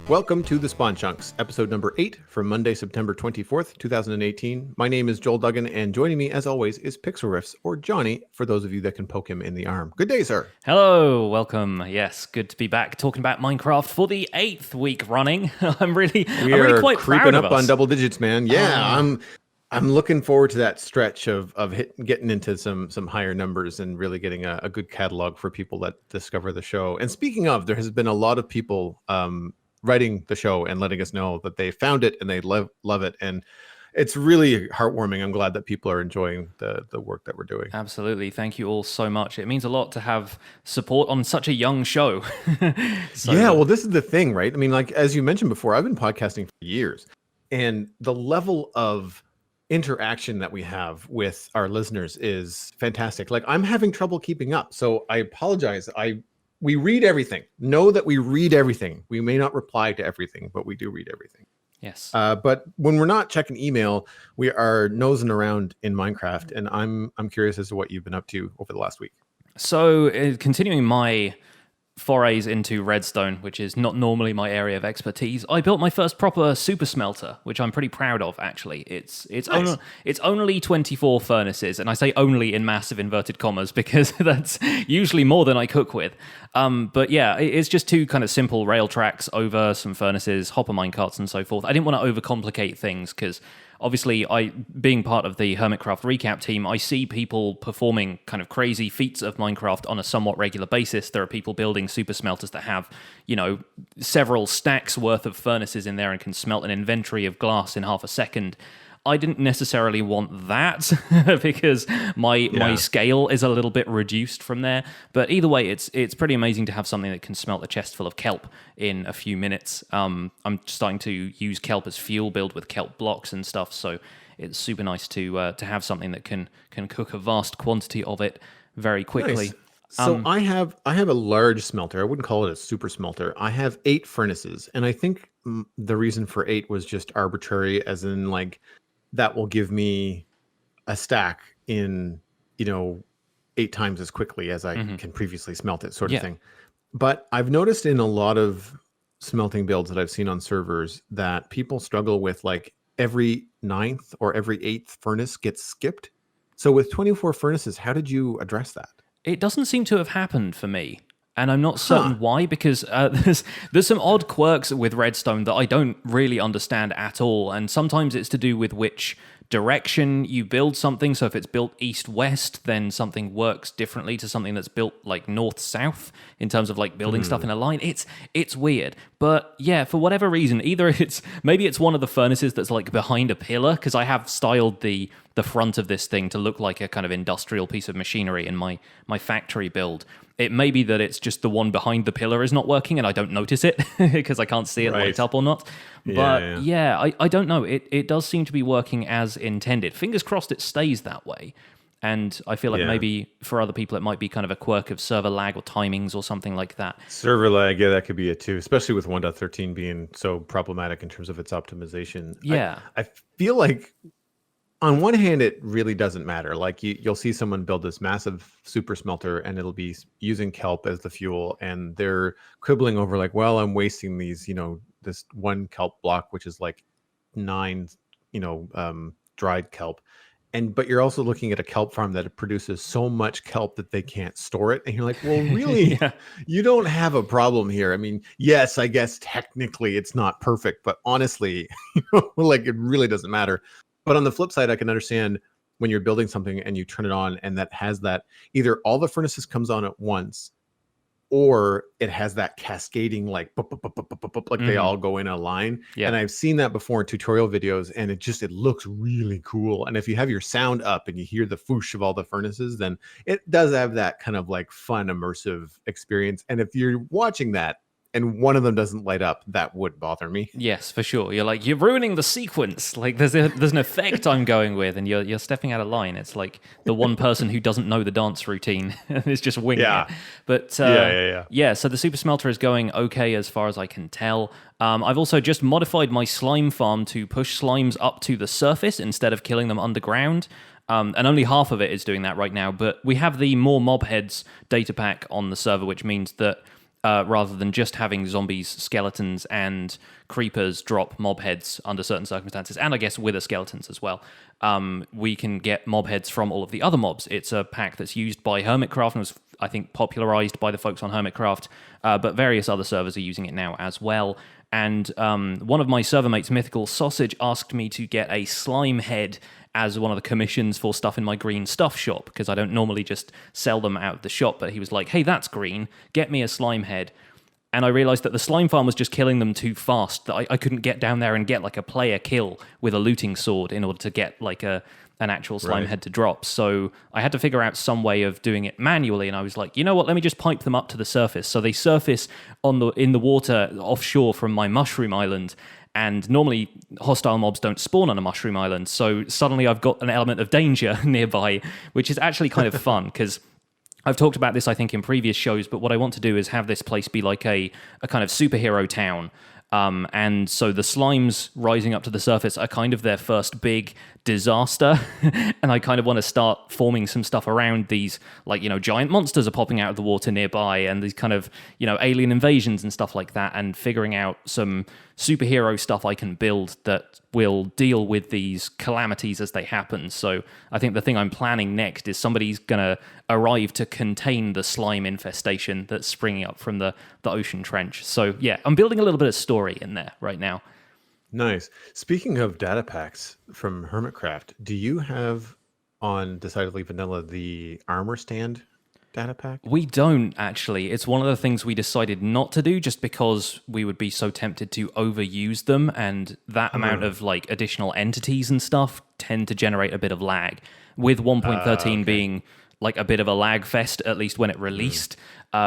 Welcome to the Spawn Chunks, episode number 8 for Monday, September 24th, 2018. My name is Joel Duggan, and joining me, as always, is Pixlriffs, or Johnny, for those of you that can poke him in the arm. Good day, sir. Hello, welcome. Yes, good to be back talking about Minecraft for the 8th week running. I'm really quite creeping proud of up us. on double digits, man. Yeah, I'm looking forward to that stretch of getting into some higher numbers and really getting a good catalog for people that discover the show. And speaking of, there has been a lot of people writing the show and letting us know that they found it and they love it, and it's really heartwarming. I'm glad that people are enjoying the work that we're doing. Absolutely, thank you all so much. It means a lot to have support on such a young show. Well, this is the thing, right? I mean, like as you mentioned before, I've been podcasting for years, and the level of interaction that we have with our listeners is fantastic. Like I'm having trouble keeping up, so I apologize. We read everything. Know that we read everything. We may not reply to everything, but we do read everything. Yes. But when we're not checking email, we are nosing around in Minecraft, and I'm curious as to what you've been up to over the last week. So, continuing my forays into redstone, which is not normally my area of expertise, I built my first proper super smelter, which I'm pretty proud of, actually. It's only 24 furnaces, and I say only in massive inverted commas because that's usually more than I cook with. But yeah, it's just two kind of simple rail tracks over some furnaces, hopper minecarts, and so forth. I didn't want to overcomplicate things because obviously, being part of the Hermitcraft recap team, I see people performing kind of crazy feats of Minecraft on a somewhat regular basis. There are people building super smelters that have, several stacks worth of furnaces in there and can smelt an inventory of glass in half a second. I didn't necessarily want that because my scale is a little bit reduced from there. But either way, it's pretty amazing to have something that can smelt a chest full of kelp in a few minutes. I'm starting to use kelp as fuel, build with kelp blocks and stuff. So it's super nice to have something that can cook a vast quantity of it very quickly. Nice. So I have a large smelter. I wouldn't call it a super smelter. I have 8 furnaces, and I think the reason for 8 was just arbitrary, as in like that will give me a stack in 8 times as quickly as I can previously smelt it, sort of thing. But I've noticed in a lot of smelting builds that I've seen on servers that people struggle with like every 9th or every 8th furnace gets skipped. So with 24 furnaces, how did you address that? It doesn't seem to have happened for me. And I'm not certain why, because there's some odd quirks with redstone that I don't really understand at all. And sometimes it's to do with which direction you build something. So if it's built east-west, then something works differently to something that's built like north-south in terms of like building stuff in a line. It's weird. But yeah, for whatever reason, either maybe it's one of the furnaces that's like behind a pillar, because I have styled the front of this thing to look like a kind of industrial piece of machinery in my factory build. It may be that it's just the one behind the pillar is not working and I don't notice it because I can't see it light up or not. But I don't know. It does seem to be working as intended. Fingers crossed it stays that way. And I feel like maybe for other people it might be kind of a quirk of server lag or timings or something like that. Server lag, yeah, that could be it too, especially with 1.13 being so problematic in terms of its optimization. Yeah. I feel like on one hand, it really doesn't matter. Like you'll see someone build this massive super smelter and it'll be using kelp as the fuel, and they're quibbling over like, well, I'm wasting these, this one kelp block, which is like 9, dried kelp. But you're also looking at a kelp farm that produces so much kelp that they can't store it. And you're like, well, really, you don't have a problem here. I mean, yes, I guess technically it's not perfect, but honestly, like it really doesn't matter. But on the flip side, I can understand when you're building something and you turn it on and that has that either all the furnaces comes on at once, or it has that cascading like they all go in a line. And I've seen that before in tutorial videos, and it looks really cool. And if you have your sound up and you hear the whoosh of all the furnaces, then it does have that kind of like fun immersive experience. And if you're watching that and one of them doesn't light up, that would bother me. Yes, for sure. You're like, you're ruining the sequence. Like there's an effect I'm going with, and you're stepping out of line. It's like the one person who doesn't know the dance routine and is just winging it. But so the super smelter is going okay as far as I can tell. I've also just modified my slime farm to push slimes up to the surface instead of killing them underground. And only half of it is doing that right now. But we have the more mob heads data pack on the server, which means that rather than just having zombies, skeletons, and creepers drop mob heads under certain circumstances, and I guess wither skeletons as well. We can get mob heads from all of the other mobs. It's a pack that's used by Hermitcraft and was, I think, popularized by the folks on Hermitcraft, but various other servers are using it now as well. And one of my server mates, Mythical Sausage, asked me to get a slime head as one of the commissions for stuff in my green stuff shop, because I don't normally just sell them out of the shop. But he was like, hey, that's green, get me a slime head. And I realized that the slime farm was just killing them too fast, that I couldn't get down there and get like a player kill with a looting sword in order to get like an actual slime head to drop. So I had to figure out some way of doing it manually, and I was like, you know what, let me just pipe them up to the surface. So they surface in the water offshore from my mushroom island, and normally hostile mobs don't spawn on a mushroom island, so suddenly I've got an element of danger nearby, which is actually kind of fun, because I've talked about this, I think, in previous shows, but what I want to do is have this place be like a kind of superhero town. And so the slimes rising up to the surface are kind of their first big disaster. And I kind of want to start forming some stuff around these, like, giant monsters are popping out of the water nearby, and these kind of, alien invasions and stuff like that, and figuring out some superhero stuff I can build that will deal with these calamities as they happen. So I think the thing I'm planning next is somebody's going to arrive to contain the slime infestation that's springing up from the ocean trench. So yeah, I'm building a little bit of story in there right now. Nice. Speaking of data packs from Hermitcraft, do you have on Decidedly Vanilla the armor stand data pack? We don't, actually. It's one of the things we decided not to do just because we would be so tempted to overuse them, and that amount of like additional entities and stuff tend to generate a bit of lag. With 1.13 being like a bit of a lag fest, at least when it released,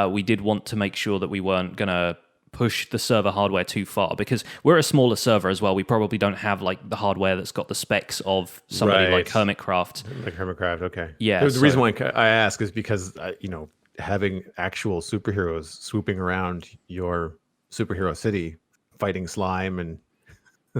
we did want to make sure that we weren't going to push the server hardware too far, because we're a smaller server as well. We probably don't have like the hardware that's got the specs of somebody like Hermitcraft. Like Hermitcraft, okay. Yeah. The reason why I ask is because, having actual superheroes swooping around your superhero city, fighting slime and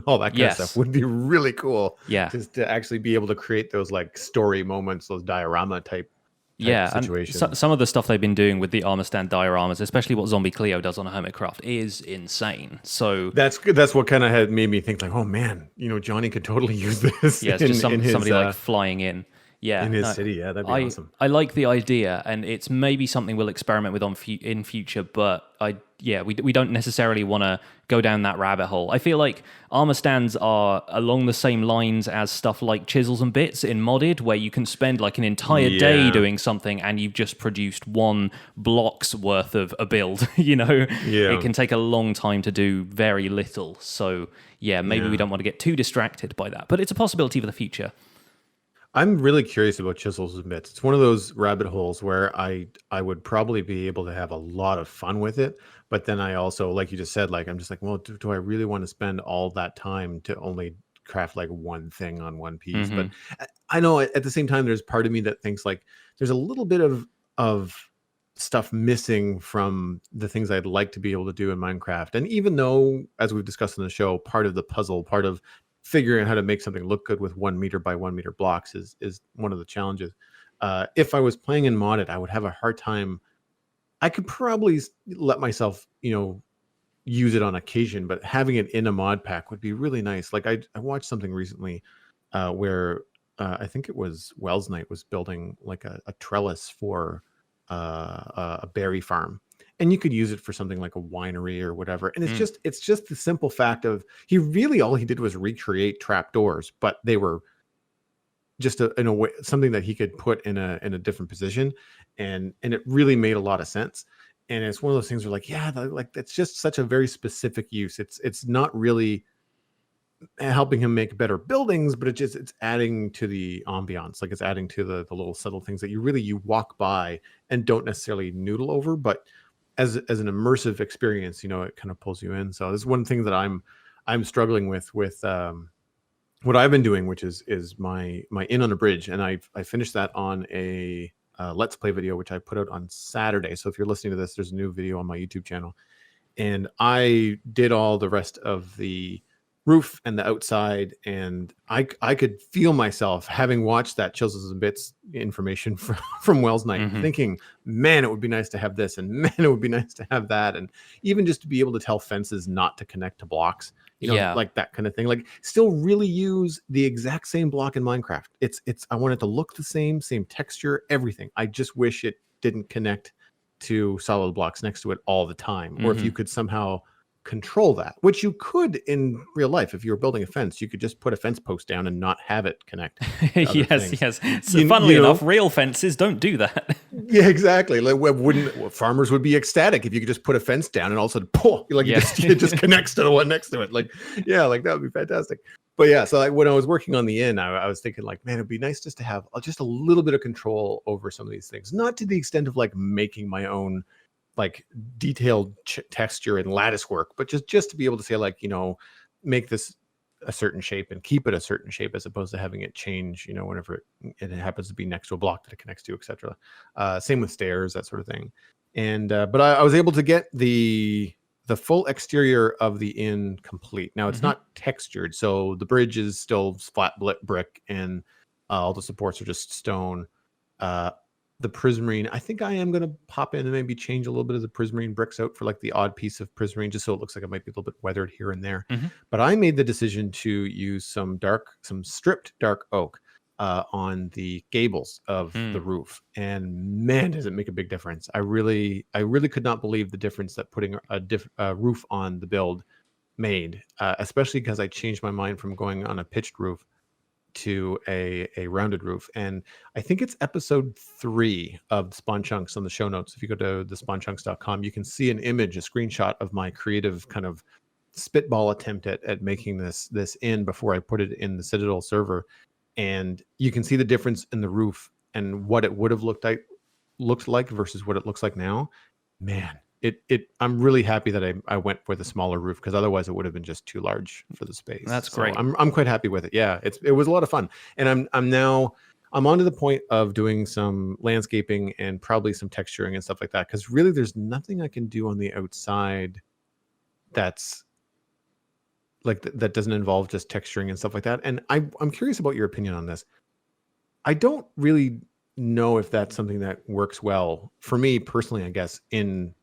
all that kind of stuff would be really cool. Yeah. Just to actually be able to create those like story moments, those diorama type situation. And some of the stuff they've been doing with the armor stand dioramas, especially what Zombie Cleo does on Hermitcraft, is insane. So that's good. That's what kind of had made me think like, oh man, Johnny could totally use this. Yeah, it's just somebody like flying in. Yeah, in his city. Yeah, that'd be awesome. I like the idea, and it's maybe something we'll experiment with in future. But we don't necessarily want to go down that rabbit hole. I feel like armor stands are along the same lines as stuff like Chisels and Bits in modded, where you can spend like an entire day doing something, and you've just produced one block's worth of a build. It can take a long time to do very little. So maybe we don't want to get too distracted by that. But it's a possibility for the future. I'm really curious about Chisels and Bits. It's one of those rabbit holes where I would probably be able to have a lot of fun with it. But then I also, like you just said, like I'm just like, well, do I really want to spend all that time to only craft like one thing on one piece? Mm-hmm. But I know at the same time, there's part of me that thinks like there's a little bit of stuff missing from the things I'd like to be able to do in Minecraft. And even though, as we've discussed in the show, part of the puzzle, part of figuring out how to make something look good with 1 meter by 1 meter blocks is one of the challenges. If I was playing in modded, I would have a hard time. I could probably let myself, use it on occasion, but having it in a mod pack would be really nice. Like I watched something recently where I think it was Wells Knight was building like a trellis for a berry farm. And you could use it for something like a winery or whatever. And it's just the simple fact of all he did was recreate trapdoors, but they were just in a way something that he could put in a different position, and it really made a lot of sense. And it's one of those things where like it's just such a very specific use. It's not really helping him make better buildings, but it's adding to the ambiance. Like it's adding to the little subtle things that you walk by and don't necessarily noodle over, but as an immersive experience, it kind of pulls you in. So this is one thing that I'm struggling with what I've been doing, which is my In on a Bridge, and I finished that on a Let's Play video, which I put out on Saturday. So if you're listening to this, there's a new video on my YouTube channel, and I did all the rest of the roof and the outside, and I could feel myself, having watched that Chisels and Bits information from Wells Night, thinking, man, it would be nice to have this, and man, it would be nice to have that, and even just to be able to tell fences not to connect to blocks, like that kind of thing. Like, still really use the exact same block in Minecraft. It's I want it to look the same texture, everything. I just wish it didn't connect to solid blocks next to it all the time. Or if you could somehow control that, which you could in real life. If you were building a fence, you could just put a fence post down and not have it connect. Yes. So funnily enough, real fences don't do that. Yeah, exactly. Like, farmers would be ecstatic if you could just put a fence down and all of a sudden, it just connects to the one next to it. Like, yeah, like that would be fantastic. But yeah, so like when I was working on the inn, I was thinking like, man, it'd be nice just to have just a little bit of control over some of these things, not to the extent of like making my own like detailed texture and lattice work, but just to be able to say like, make this a certain shape and keep it a certain shape, as opposed to having it change, whenever it happens to be next to a block that it connects to, etc. Same with stairs, that sort of thing. And but I was able to get the full exterior of the inn complete. Now it's not textured, so the bridge is still flat brick, and all the supports are just stone. The prismarine, I think I am going to pop in and maybe change a little bit of the prismarine bricks out for like the odd piece of prismarine, just so it looks like it might be a little bit weathered here and there. But I made the decision to use some stripped dark oak on the gables of the roof, and man, does it make a big difference. I really could not believe the difference that putting a roof on the build made, especially because I changed my mind from going on a pitched roof to a rounded roof. And I think it's episode 3 of Spawn Chunks on the show notes. If you go to thespawnchunks.com, you can see an image, a screenshot of my creative kind of spitball attempt at making this in before I put it in the Citadel server. And you can see the difference in the roof and what it would have looked like versus what it looks like now. Man, I'm really happy that I went with a smaller roof, because otherwise it would have been just too large for the space. That's great. I'm quite happy with it. Yeah, it was a lot of fun, and I'm on to the point of doing some landscaping and probably some texturing and stuff like that, because really there's nothing I can do on the outside that's like that doesn't involve just texturing and stuff like that. And I'm curious about your opinion on this. I don't really know if that's something that works well for me personally, I guess, in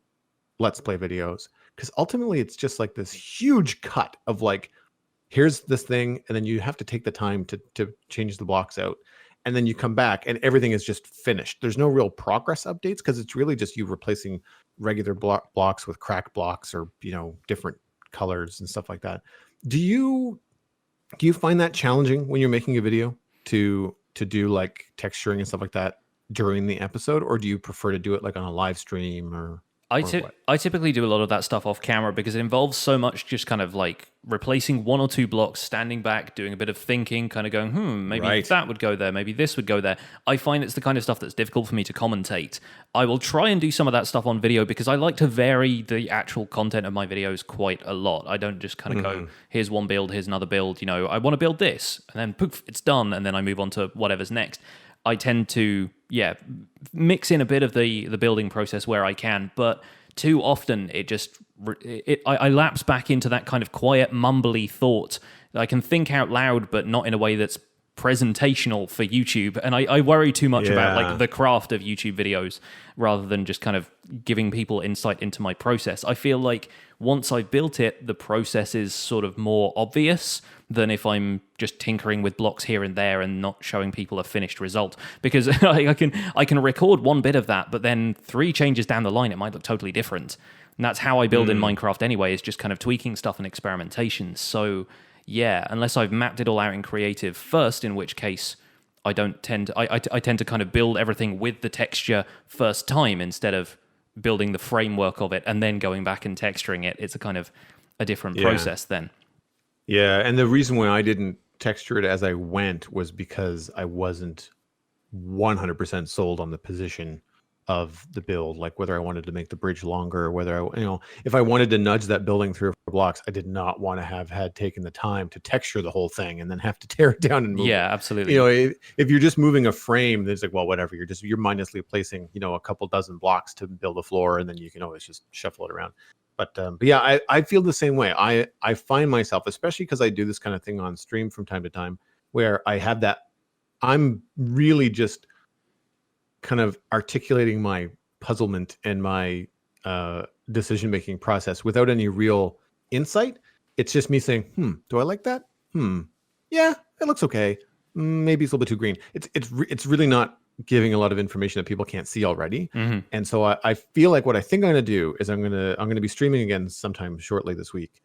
Let's Play videos, because ultimately it's just like this huge cut of like, here's this thing, and then you have to take the time to change the blocks out, and then you come back and everything is just finished. There's no real progress updates, because it's really just you replacing regular blocks with cracked blocks, or different colors and stuff like that. Do you find that challenging when you're making a video to do like texturing and stuff like that during the episode, or do you prefer to do it like on a live stream? Or I typically do a lot of that stuff off camera, because it involves so much just kind of like replacing 1 or 2 blocks, standing back, doing a bit of thinking, kind of going, maybe that would go there, maybe this would go there. I find it's the kind of stuff that's difficult for me to commentate. I will try and do some of that stuff on video, because I like to vary the actual content of my videos quite a lot. I don't just kind of go, here's one build, here's another build. I want to build this, and then poof, it's done, and then I move on to whatever's next. I tend to, mix in a bit of the building process where I can, but too often I lapse back into that kind of quiet, mumbly thought. I can think out loud, but not in a way that's presentational for YouTube. And I worry too much about like the craft of YouTube videos, rather than just kind of giving people insight into my process. I feel like once I've built it, the process is sort of more obvious than if I'm just tinkering with blocks here and there and not showing people a finished result. Because I can record one bit of that, but then 3 changes down the line, it might look totally different. And that's how I build in Minecraft anyway, is just kind of tweaking stuff and experimentation. So yeah, unless I've mapped it all out in creative first, in which case I tend to kind of build everything with the texture first time, instead of building the framework of it and then going back and texturing it. It's a kind of a different process then. Yeah, and the reason why I didn't texture it as I went was because I wasn't 100% sold on the position of the build, like whether I wanted to make the bridge longer, or whether if I wanted to nudge that building 3 or 4 blocks, I did not want to have had taken the time to texture the whole thing and then have to tear it down and move. Yeah, absolutely. If you're just moving a frame, then it's like, well, whatever. You're mindlessly placing, a couple dozen blocks to build a floor, and then you can always just shuffle it around. But yeah, I feel the same way. I find myself, especially because I do this kind of thing on stream from time to time, where I have that. I'm really just kind of articulating my puzzlement and my decision making process without any real insight. It's just me saying, do I like that? Yeah, it looks okay. Maybe it's a little bit too green. It's really not giving a lot of information that people can't see already. And so I feel like what I think I'm going to do is I'm going to be streaming again sometime shortly this week.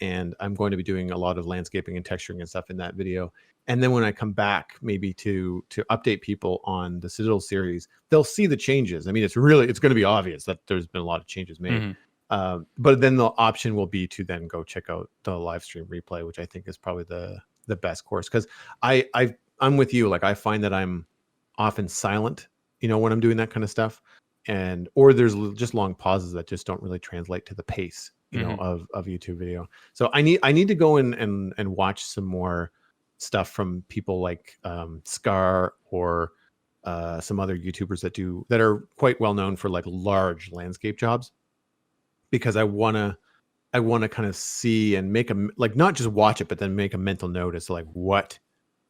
And I'm going to be doing a lot of landscaping and texturing and stuff in that video. And then when I come back, maybe to update people on the Citadel series, they'll see the changes. I mean, it's going to be obvious that there's been a lot of changes made. But then the option will be to then go check out the live stream replay, which I think is probably the best course. Because I'm with you. Like, I find that I'm often silent, when I'm doing that kind of stuff, or there's just long pauses that just don't really translate to the pace, of YouTube video. So I need to go in and watch some more stuff from people like Scar or some other YouTubers that are quite well known for like large landscape jobs, because I want to kind of see and make not just watch it, but then make a mental note as to like what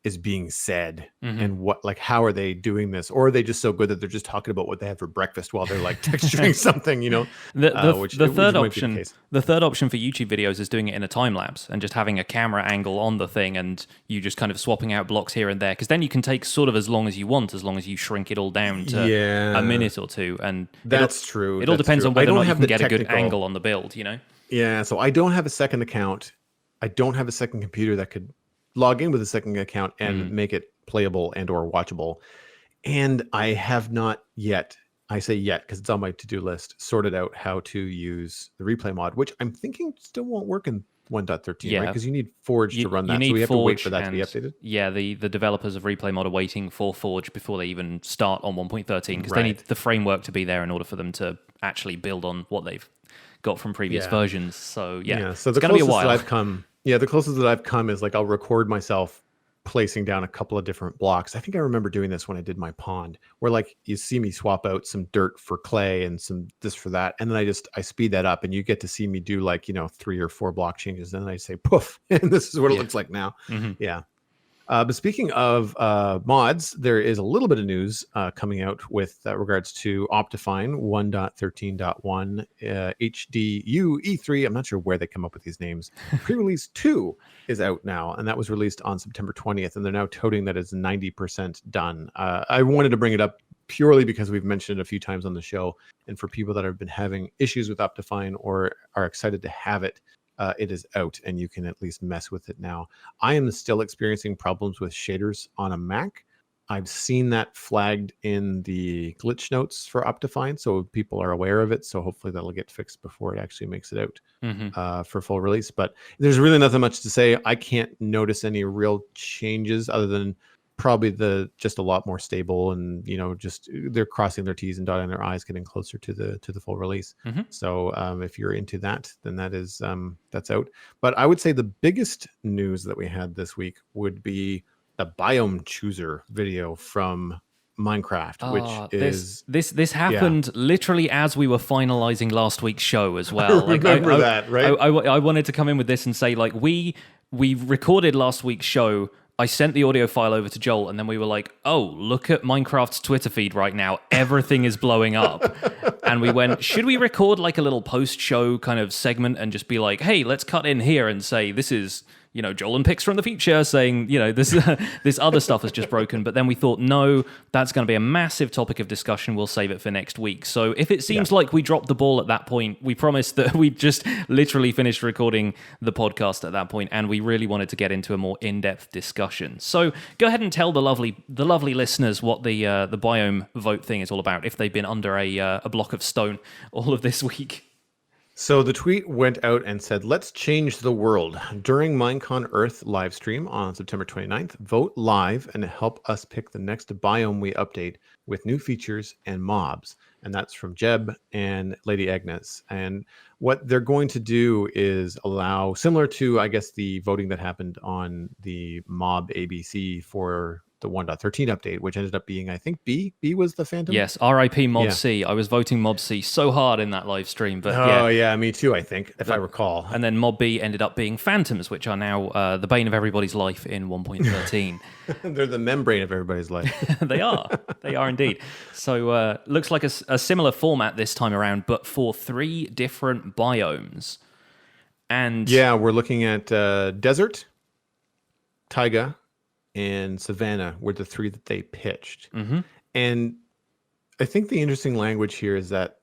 is being said and how are they doing this, or are they just so good that they're just talking about what they had for breakfast while they're like texturing something, the third option for YouTube videos is doing it in a time lapse and just having a camera angle on the thing and you just kind of swapping out blocks here and there, because then you can take sort of as long as you want, as long as you shrink it all down to a minute or two. And that's true. It all depends on whether or not you can get a good angle on the build, Yeah, so I don't have a second account. I don't have a second computer that could log in with a second account and make it playable and or watchable. And I have not yet, I say yet because it's on my to-do list, sorted out how to use the replay mod, which I'm thinking still won't work in 1.13, right? Because you need Forge to run that, so we have to wait for that to be updated. Yeah, the developers of Replay Mod are waiting for Forge before they even start on 1.13, because they need the framework to be there in order for them to actually build on what they've got from previous versions. So so it's going to be a while. The closest that I've come is like I'll record myself placing down a couple of different blocks. I think I remember doing this when I did my pond, where like you see me swap out some dirt for clay and some this for that, and then I speed that up, and you get to see me do like 3 or 4 block changes. And then I say poof, and this is what it looks like now. But speaking of mods, there is a little bit of news coming out with regards to Optifine 1.13.1 HDU E3. I'm not sure where they come up with these names. Pre-release 2 is out now, and that was released on September 20th, and they're now toting that it's 90% done. I wanted to bring it up purely because we've mentioned it a few times on the show, and for people that have been having issues with Optifine or are excited to have it, it is out and you can at least mess with it now. I am still experiencing problems with shaders on a Mac. I've seen that flagged in the glitch notes for Optifine, so people are aware of it. So hopefully that'll get fixed before it actually makes it out for full release. But there's really nothing much to say. I can't notice any real changes other than probably just a lot more stable, and just they're crossing their T's and dotting their I's, getting closer to the full release. So if you're into that, then that's out. But I would say the biggest news that we had this week would be the biome chooser video from Minecraft, which is this happened literally as we were finalizing last week's show as well. I remember that, right? I wanted to come in with this and say, like, we recorded last week's show. I sent the audio file over to Joel, and then we were like, oh, look at Minecraft's Twitter feed right now. Everything is blowing up. And we went, should we record like a little post-show kind of segment and just be like, hey, let's cut in here and say this is, Joel and Pix from the future saying, this other stuff has just broken. But then we thought, no, that's going to be a massive topic of discussion. We'll save it for next week. So if it seems like we dropped the ball at that point, we promised that we just literally finished recording the podcast at that point, and we really wanted to get into a more in-depth discussion. So go ahead and tell the lovely listeners what the biome vote thing is all about, if they've been under a block of stone all of this week. So the tweet went out and said, let's change the world. During MINECON Earth live stream on September 29th, vote live and help us pick the next biome we update with new features and mobs. And that's from Jeb and Lady Agnes. And what they're going to do is allow, similar to, I guess, the voting that happened on the mob ABC for the 1.13 update, which ended up being, I think, B. B was the Phantom. Yes, RIP Mob Yeah. C. I was voting Mob C so hard in that live stream, but Oh yeah, me too. I think, if I recall. And then Mob B ended up being Phantoms, which are now the bane of everybody's life in 1.13. They're the membrane of everybody's life. They are indeed. So looks like a similar format this time around, but for 3 different biomes. And yeah, we're looking at desert, Taiga, and Savanna were the 3 that they pitched. Mm-hmm. And I think the interesting language here is that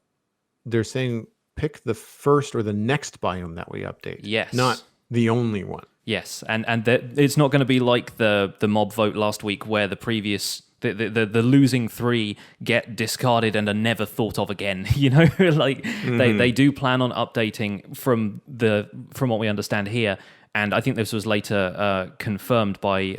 they're saying pick the first or the next biome that we update. Yes. Not the only one. Yes, and it's not going to be like the mob vote last week where the previous the losing 3 get discarded and are never thought of again. You know, like they do plan on updating from what we understand here. And I think this was later confirmed by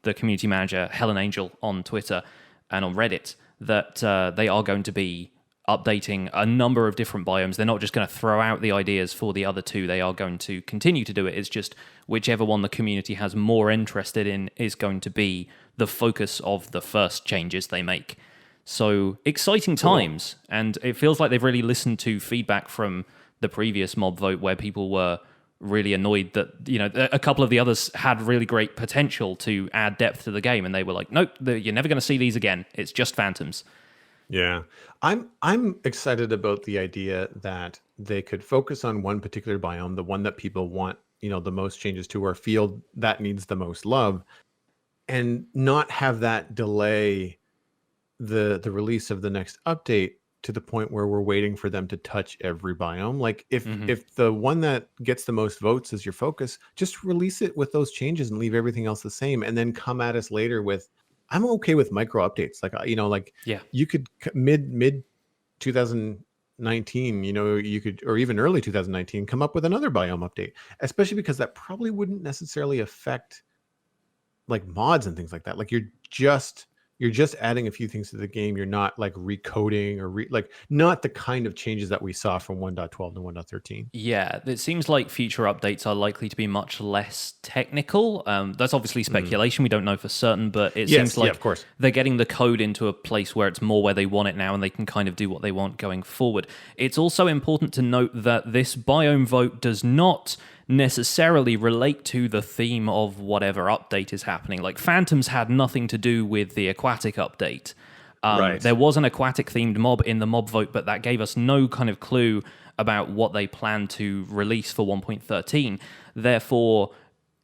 the community manager Helen Angel on Twitter and on Reddit that they are going to be updating a number of different biomes. They're not just going to throw out the ideas for the other 2. They are going to continue to do it. It's just whichever one the community has more interested in is going to be the focus of the first changes they make. So exciting times. Cool. And it feels like they've really listened to feedback from the previous mob vote where people were really annoyed that, you know, a couple of the others had really great potential to add depth to the game. And they were like, nope, you're never going to see these again. It's just Phantoms. Yeah, I'm excited about the idea that they could focus on one particular biome, the one that people want, you know, the most changes to, or feel that needs the most love, and not have that delay the release of the next update to the point where we're waiting for them to touch every biome. Like if the one that gets the most votes is your focus, just release it with those changes and leave everything else the same, and then come at us later with, I'm okay with micro updates. Like, you know, like you could mid 2019, you know, you could, or even early 2019, come up with another biome update, especially because that probably wouldn't necessarily affect like mods and things like that. Like you're just adding a few things to the game. You're not like recoding or like not the kind of changes that we saw from 1.12 to 1.13. Yeah, it seems like future updates are likely to be much less technical. That's obviously speculation. We don't know for certain, but it seems like of course, they're getting the code into a place where it's more where they want it now and they can kind of do what they want going forward. It's also important to note that this biome vote does not necessarily relate to the theme of whatever update is happening. Like Phantoms had nothing to do with the aquatic update. Right. There was an aquatic themed mob in the mob vote, but that gave us no kind of clue about what they plan to release for 1.13. Therefore,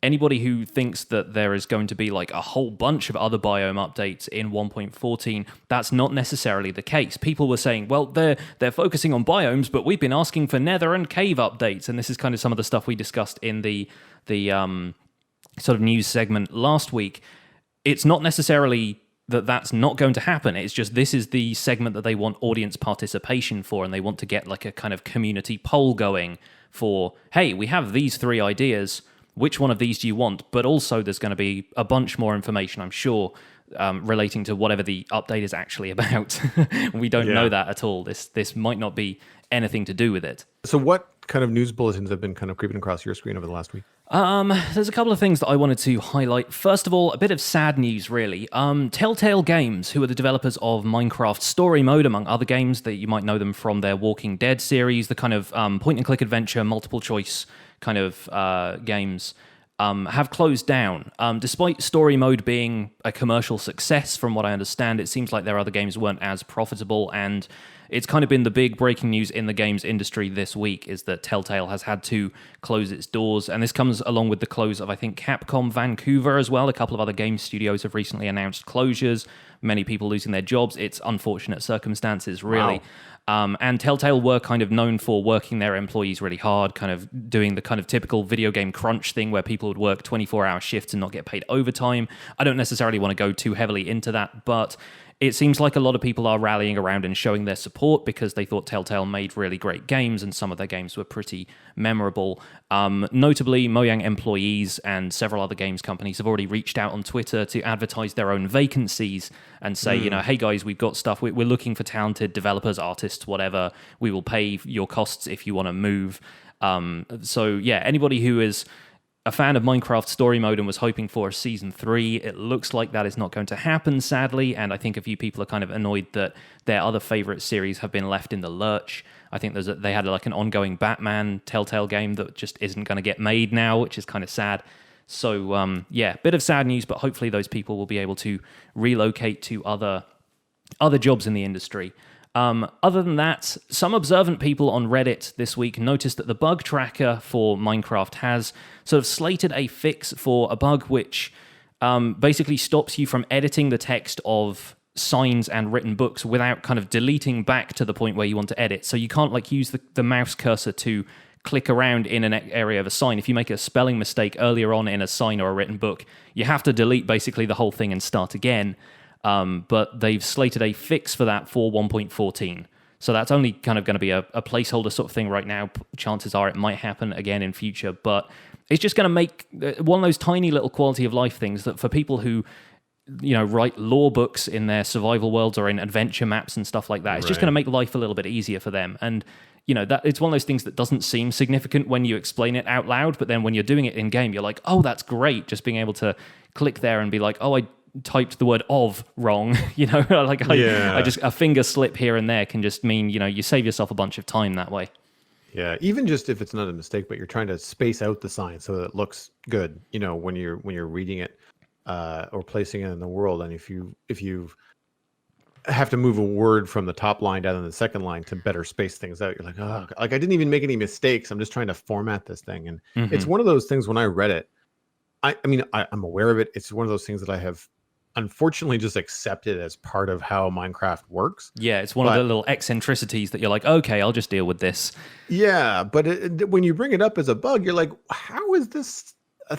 anybody who thinks that there is going to be like a whole bunch of other biome updates in 1.14, that's not necessarily the case. People were saying, well, they're focusing on biomes, but we've been asking for nether and cave updates. And this is kind of some of the stuff we discussed in the sort of news segment last week. It's not necessarily that's not going to happen. It's just this is the segment that they want audience participation for, and they want to get like a kind of community poll going for, hey, we have these 3 ideas. Which one of these do you want? But also there's going to be a bunch more information, I'm sure, relating to whatever the update is actually about. We don't know that at all. This might not be anything to do with it. So what kind of news bulletins have been kind of creeping across your screen over the last week? There's a couple of things that I wanted to highlight. First of all, a bit of sad news, really. Telltale Games, who are the developers of Minecraft Story Mode, among other games that you might know them from their Walking Dead series, the kind of point-and-click adventure, multiple-choice kind of games, have closed down. Despite Story Mode being a commercial success, from what I understand, it seems like their other games weren't as profitable, and it's kind of been the big breaking news in the games industry this week is that Telltale has had to close its doors, and this comes along with the close of, I think, Capcom Vancouver as well. A couple of other game studios have recently announced closures, many people losing their jobs. It's unfortunate circumstances, really. Wow. And Telltale were kind of known for working their employees really hard, kind of doing the kind of typical video game crunch thing where people would work 24-hour shifts and not get paid overtime. I don't necessarily want to go too heavily into that, but it seems like a lot of people are rallying around and showing their support because they thought Telltale made really great games and some of their games were pretty memorable. Notably, Mojang employees and several other games companies have already reached out on Twitter to advertise their own vacancies and say, you know, hey guys, we've got stuff. We're looking for talented developers, artists, whatever. We will pay your costs if you want to move. So yeah, anybody who is a fan of Minecraft Story Mode and was hoping for a Season 3. It looks like that is not going to happen, sadly, and I think a few people are kind of annoyed that their other favorite series have been left in the lurch. I think they had like an ongoing Batman Telltale game that just isn't going to get made now, which is kind of sad. So, bit of sad news, but hopefully those people will be able to relocate to other jobs in the industry. Other than that, some observant people on Reddit this week noticed that the bug tracker for Minecraft has sort of slated a fix for a bug which basically stops you from editing the text of signs and written books without kind of deleting back to the point where you want to edit. So you can't like use the mouse cursor to click around in an area of a sign. If you make a spelling mistake earlier on in a sign or a written book, you have to delete basically the whole thing and start again. But they've slated a fix for that for 1.14. So that's only kind of going to be a placeholder sort of thing right now. Chances are it might happen again in future, but it's just going to make one of those tiny little quality of life things that for people who, write lore books in their survival worlds or in adventure maps and stuff like that, it's just going to make life a little bit easier for them. And, that it's one of those things that doesn't seem significant when you explain it out loud, but then when you're doing it in game, you're like, oh, that's great. Just being able to click there and be like, oh, I typed the word of wrong, I just a finger slip here and there can just mean you save yourself a bunch of time that way. Yeah, even just if it's not a mistake, but you're trying to space out the sign so that it looks good, when you're reading it or placing it in the world. And if you have to move a word from the top line down to the second line to better space things out, you're like, oh, like I didn't even make any mistakes, I'm just trying to format this thing. And it's one of those things. When I read it, I'm aware of it. It's one of those things that I have unfortunately just accepted as part of how Minecraft works. Yeah, it's one of the little eccentricities that you're like, okay, I'll just deal with this. Yeah, but when you bring it up as a bug, you're like, how is this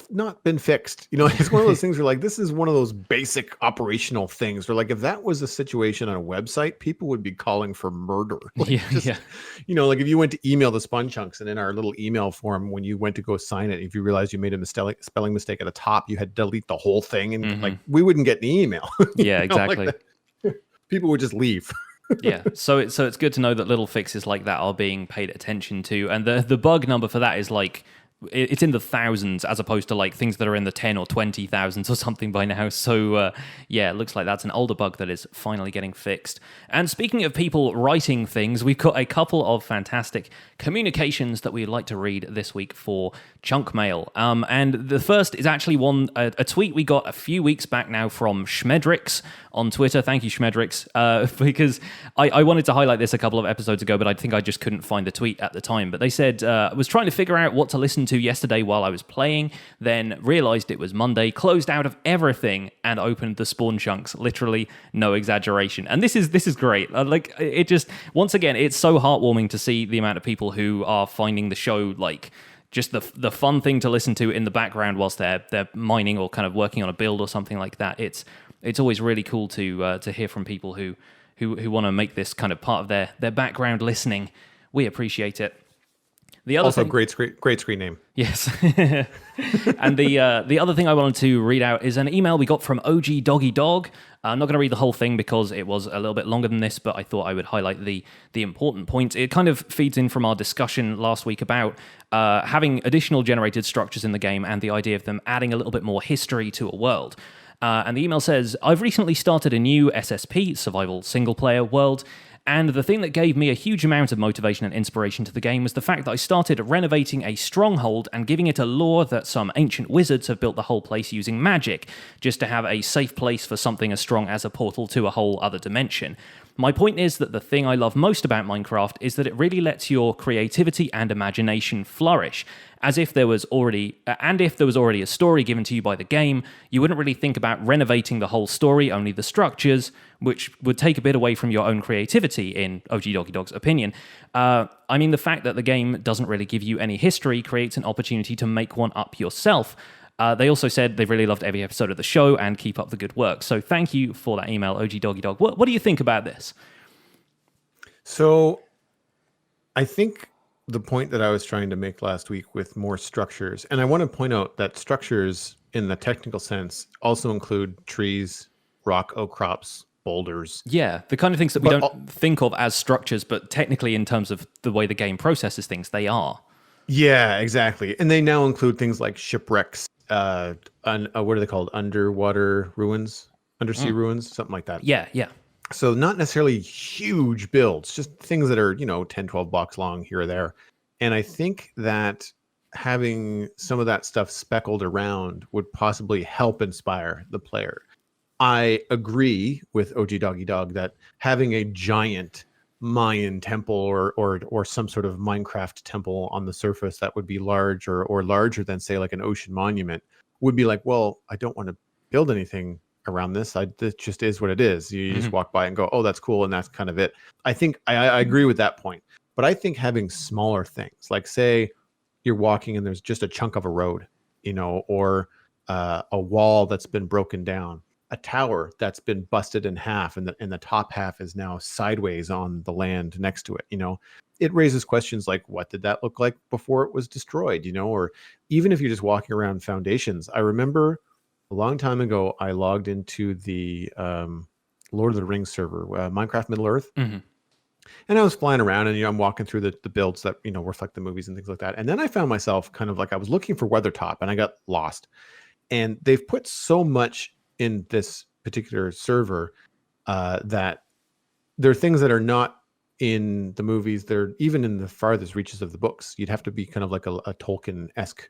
not been fixed? It's one of those things where like, this is one of those basic operational things where like, if that was a situation on a website, people would be calling for murder. Like, like if you went to email the Spun Chunks and in our little email form, when you went to go sign it, if you realized you made a spelling mistake at the top, you had to delete the whole thing. And like, we wouldn't get the email. Yeah, exactly. Like people would just leave. Yeah, so it's good to know that little fixes like that are being paid attention to. And the bug number for that is like, it's in the thousands as opposed to like things that are in the 10 or 20,000s or something by now. So it looks like that's an older bug that is finally getting fixed. And speaking of people writing things, we've got a couple of fantastic communications that we'd like to read this week for Chunk Mail. And the first is actually a tweet we got a few weeks back now from Schmedrix on Twitter. Thank you, Schmedrix, because I wanted to highlight this a couple of episodes ago, but I think I just couldn't find the tweet at the time. But they said, I was trying to figure out what to listen to yesterday while I was playing, then realized it was Monday, closed out of everything and opened the Spawn Chunks. Literally no exaggeration. And this is great. Like, it just, once again, it's so heartwarming to see the amount of people who are finding the show like just the fun thing to listen to in the background whilst they're mining or kind of working on a build or something like that. It's always really cool to hear from people who want to make this kind of part of their background listening. We appreciate it. The other also, thing, great screen name. Yes. And the other thing I wanted to read out is an email we got from OG Doggy Dog. I'm not going to read the whole thing because it was a little bit longer than this, but I thought I would highlight the important points. It kind of feeds in from our discussion last week about having additional generated structures in the game and the idea of them adding a little bit more history to a world. And the email says, I've recently started a new SSP, Survival Single Player World, and the thing that gave me a huge amount of motivation and inspiration to the game was the fact that I started renovating a stronghold and giving it a lore that some ancient wizards have built the whole place using magic, just to have a safe place for something as strong as a portal to a whole other dimension. My point is that the thing I love most about Minecraft is that it really lets your creativity and imagination flourish. As if there was already, a story given to you by the game, you wouldn't really think about renovating the whole story, only the structures, which would take a bit away from your own creativity, in OG Doggy Dog's opinion. The fact that the game doesn't really give you any history creates an opportunity to make one up yourself. They also said they've really loved every episode of the show and keep up the good work. So thank you for that email, OG Doggy Dog. What do you think about this? So I think the point that I was trying to make last week with more structures, and I want to point out that structures in the technical sense also include trees, rock outcrops, boulders. Yeah, the kind of things that we don't think of as structures, but technically in terms of the way the game processes things, they are. Yeah, exactly. And they now include things like shipwrecks, what are they called? Underwater ruins, undersea ruins, something like that. Yeah, yeah. So not necessarily huge builds, just things that are, 10, 12 blocks long here or there. And I think that having some of that stuff speckled around would possibly help inspire the player. I agree with OG Doggy Dog that having a giant Mayan temple or some sort of Minecraft temple on the surface that would be large or larger than say like an ocean monument would be like, well, I don't want to build anything around this. This just is what it is. You just walk by and go, oh, that's cool, and that's kind of it. I think I agree with that point, but I think having smaller things, like say you're walking and there's just a chunk of a road, or a wall that's been broken down, a tower that's been busted in half, and the top half is now sideways on the land next to it. It raises questions like, what did that look like before it was destroyed? Or even if you're just walking around foundations. I remember a long time ago, I logged into the Lord of the Rings server, Minecraft Middle Earth, Hmm. and I was flying around, and I'm walking through the builds that reflect the movies and things like that. And then I found myself kind of like I was looking for Weathertop, and I got lost. And they've put so much in this particular server that there are things that are not in the movies. They're even in the farthest reaches of the books. You'd have to be kind of like a Tolkien-esque,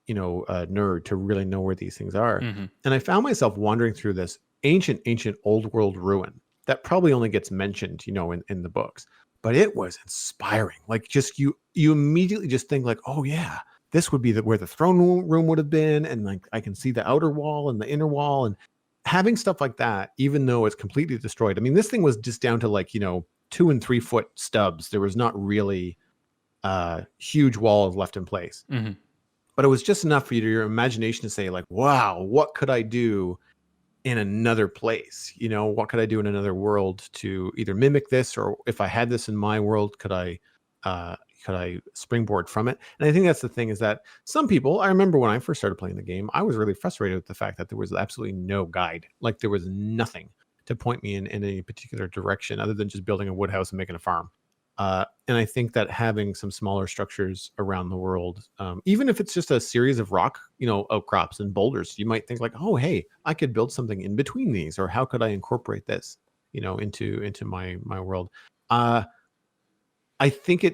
nerd to really know where these things are. Hmm. And I found myself wandering through this ancient old world ruin that probably only gets mentioned, in the books. But it was inspiring. Like just you immediately just think like, oh yeah, this would be where the throne room would have been, and like I can see the outer wall and the inner wall, and having stuff like that, even though it's completely destroyed. I mean, this thing was just down to like 2 and 3 foot stubs. There was not really huge walls left in place, Hmm. but it was just enough for your imagination to say like, wow, what could I do in another place? What could I do in another world to either mimic this, or if I had this in my world, uh could I springboard from it? And I think that's the thing, is that some people, I remember when I first started playing the game, I was really frustrated with the fact that there was absolutely no guide. Like there was nothing to point me in any particular direction other than just building a wood house and making a farm. And I think that having some smaller structures around the world, even if it's just a series of rock, outcrops and boulders, you might think like, oh, hey, I could build something in between these, or how could I incorporate this, into my world. I think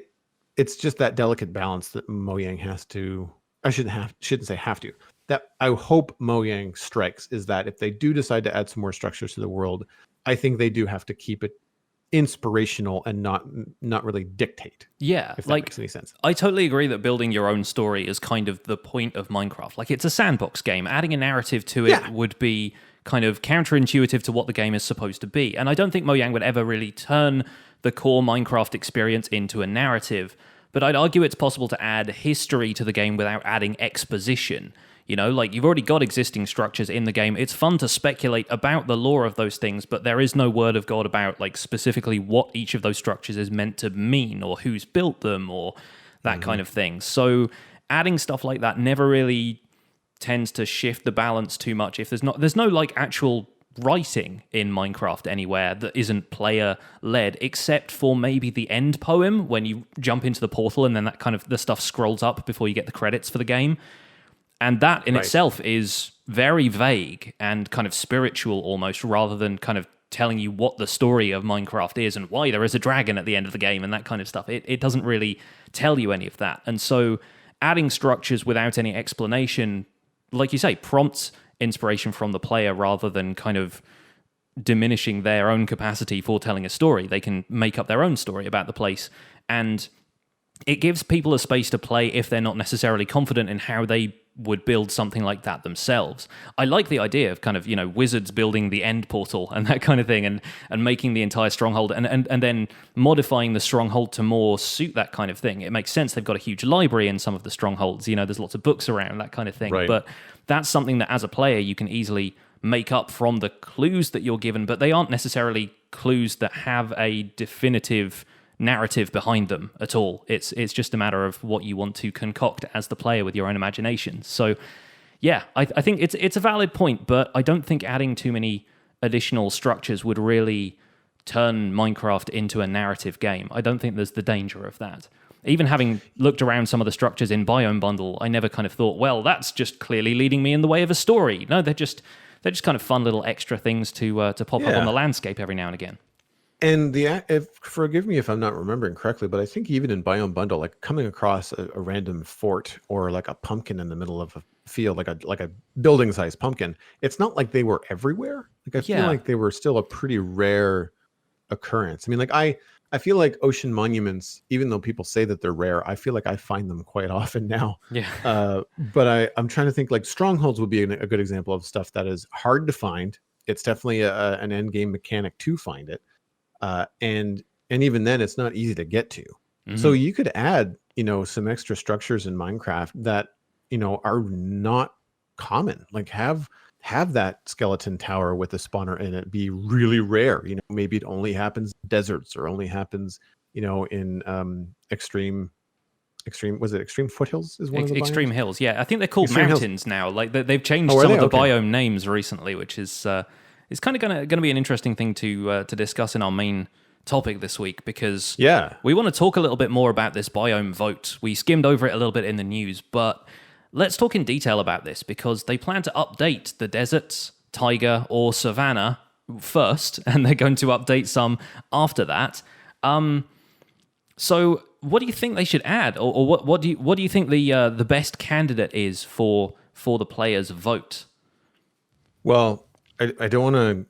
it's just that delicate balance that Mojang has to. I shouldn't say have to. That I hope Mojang strikes is that if they do decide to add some more structures to the world, I think they do have to keep it inspirational and not really dictate. Yeah, If that like makes any sense. I totally agree that building your own story is kind of the point of Minecraft. Like it's a sandbox game. Adding a narrative to it Yeah. would be kind of counterintuitive to what the game is supposed to be. And I don't think Mojang would ever really turn the core Minecraft experience into a narrative. But I'd argue it's possible to add history to the game without adding exposition. Like you've already got existing structures in the game. It's fun to speculate about the lore of those things, but there is no word of God about like specifically what each of those structures is meant to mean, or who's built them, or that kind of thing. So adding stuff like that never really tends to shift the balance too much. If there's no like actual writing in Minecraft anywhere that isn't player led, except for maybe the end poem when you jump into the portal and then that kind of the stuff scrolls up before you get the credits for the game. And that in Right. itself is very vague and kind of spiritual almost, rather than kind of telling you what the story of Minecraft is and why there is a dragon at the end of the game and that kind of stuff. It doesn't really tell you any of that. And so adding structures without any explanation, like you say, prompts inspiration from the player rather than kind of diminishing their own capacity for telling a story. They can make up their own story about the place. And it gives people a space to play if they're not necessarily confident in how they would build something like that themselves. I like the idea of kind of, wizards building the end portal and that kind of thing, and making the entire stronghold and then modifying the stronghold to more suit that kind of thing. It makes sense. They've got a huge library in some of the strongholds. There's lots of books around, that kind of thing. Right. But that's something that as a player you can easily make up from the clues that you're given, but they aren't necessarily clues that have a definitive narrative behind them at all. It's just a matter of what you want to concoct as the player with your own imagination. So yeah, I think it's a valid point, but I don't think adding too many additional structures would really turn Minecraft into a narrative game. I don't think there's the danger of that. Even having looked around some of the structures in Biome Bundle, I never kind of thought, well, that's just clearly leading me in the way of a story. No, they're just kind of fun little extra things to pop up on the landscape every now and again. And forgive me if I'm not remembering correctly, but I think even in Biome Bundle, like coming across a random fort or like a pumpkin in the middle of a field, like a building sized pumpkin, it's not like they were everywhere. Like I feel like they were still a pretty rare occurrence. I mean, like I feel like ocean monuments, even though people say that they're rare, I feel like I find them quite often now. Yeah. But I'm trying to think, like strongholds would be a good example of stuff that is hard to find. It's definitely an end game mechanic to find it. And even then it's not easy to get to. So you could add, some extra structures in Minecraft that, are not common. Like have that skeleton tower with a spawner in it be really rare. Maybe it only happens in deserts or only happens, in extreme was it extreme foothills is one of the extreme biomes? hills. Yeah, I think they're called Extreme mountains now. Like they've changed Oh, are some they? of the Okay. biome names recently, which is it's kind of gonna be an interesting thing to discuss in our main topic this week, because we want to talk a little bit more about this biome vote. We skimmed over it a little bit in the news, but let's talk in detail about this, because they plan to update the deserts, taiga, or savanna first, and they're going to update some after that. So what do you think they should add, or what do you think the best candidate is for the players' vote? Well, I don't want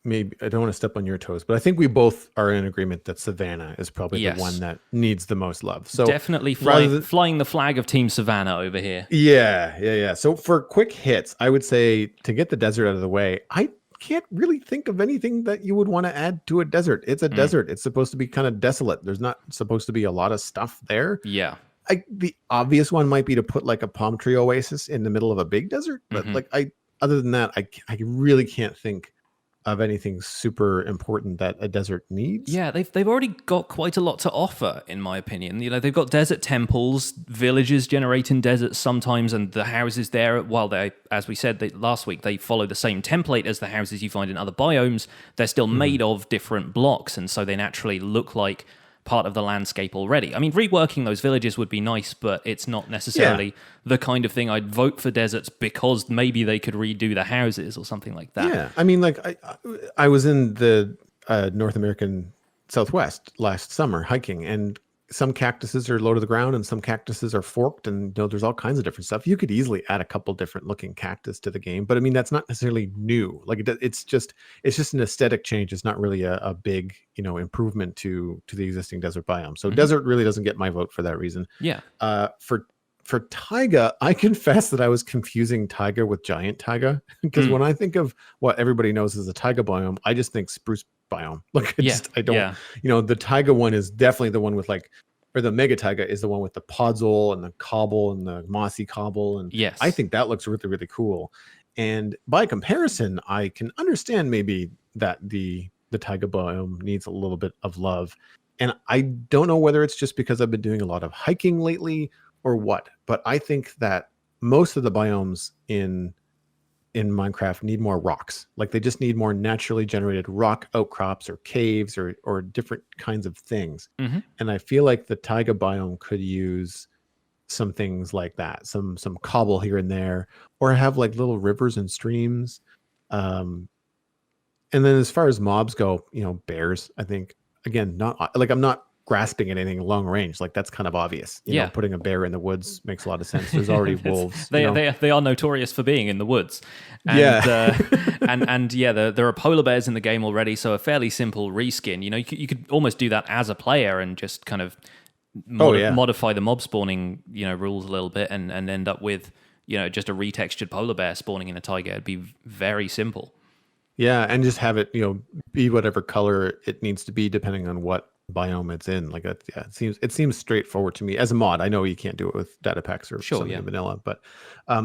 to step on your toes, but I think we both are in agreement that Savanna is probably the one that needs the most love. So definitely flying the flag of Team Savanna over here. Yeah. So for quick hits, I would say to get the desert out of the way, I can't really think of anything that you would want to add to a desert. It's a desert. It's supposed to be kind of desolate. There's not supposed to be a lot of stuff there. Yeah. The obvious one might be to put like a palm tree oasis in the middle of a big desert, but other than that, I really can't think of anything super important that a desert needs. Yeah, they've already got quite a lot to offer, in my opinion. They've got desert temples, villages generating deserts sometimes, and the houses there, while they, as we said last week, they follow the same template as the houses you find in other biomes, they're still made of different blocks, and so they naturally look like part of the landscape already. I mean, reworking those villages would be nice, but it's not necessarily the kind of thing I'd vote for deserts, because maybe they could redo the houses or something like that. Yeah, I mean, like I was in the North American Southwest last summer hiking, and some cactuses are low to the ground and some cactuses are forked, and there's all kinds of different stuff. You could easily add a couple different looking cactus to the game, but I mean, that's not necessarily new. Like it's just an aesthetic change. It's not really a big, improvement to the existing desert biome. So desert really doesn't get my vote for that reason. Yeah. For taiga, I confess that I was confusing taiga with giant taiga, because when I think of what everybody knows as a taiga biome, I just think spruce biome. Like I don't, the taiga one is definitely the one with or the mega taiga is the one with the podzol and the cobble and the mossy cobble, and I think that looks really, really cool. And by comparison, I can understand maybe that the taiga biome needs a little bit of love, and I don't know whether it's just because I've been doing a lot of hiking lately or what, but I think that most of the biomes in Minecraft need more rocks. Like they just need more naturally generated rock outcrops or caves or different kinds of things. And I feel like the taiga biome could use some things like that, some cobble here and there, or have like little rivers and streams. And then as far as mobs go, bears, I think, again, not like I'm not grasping at anything long range. Like that's kind of obvious. You know, putting a bear in the woods makes a lot of sense. There's already wolves. They are notorious for being in the woods. And, and there are polar bears in the game already, so a fairly simple reskin. You could almost do that as a player and just kind of modify the mob spawning, rules a little bit, and end up with, just a retextured polar bear spawning in a taiga. It'd be very simple. Yeah, and just have it, be whatever color it needs to be depending on what biome it's in. Like that, it seems straightforward to me as a mod. I know you can't do it with data packs or something in vanilla, but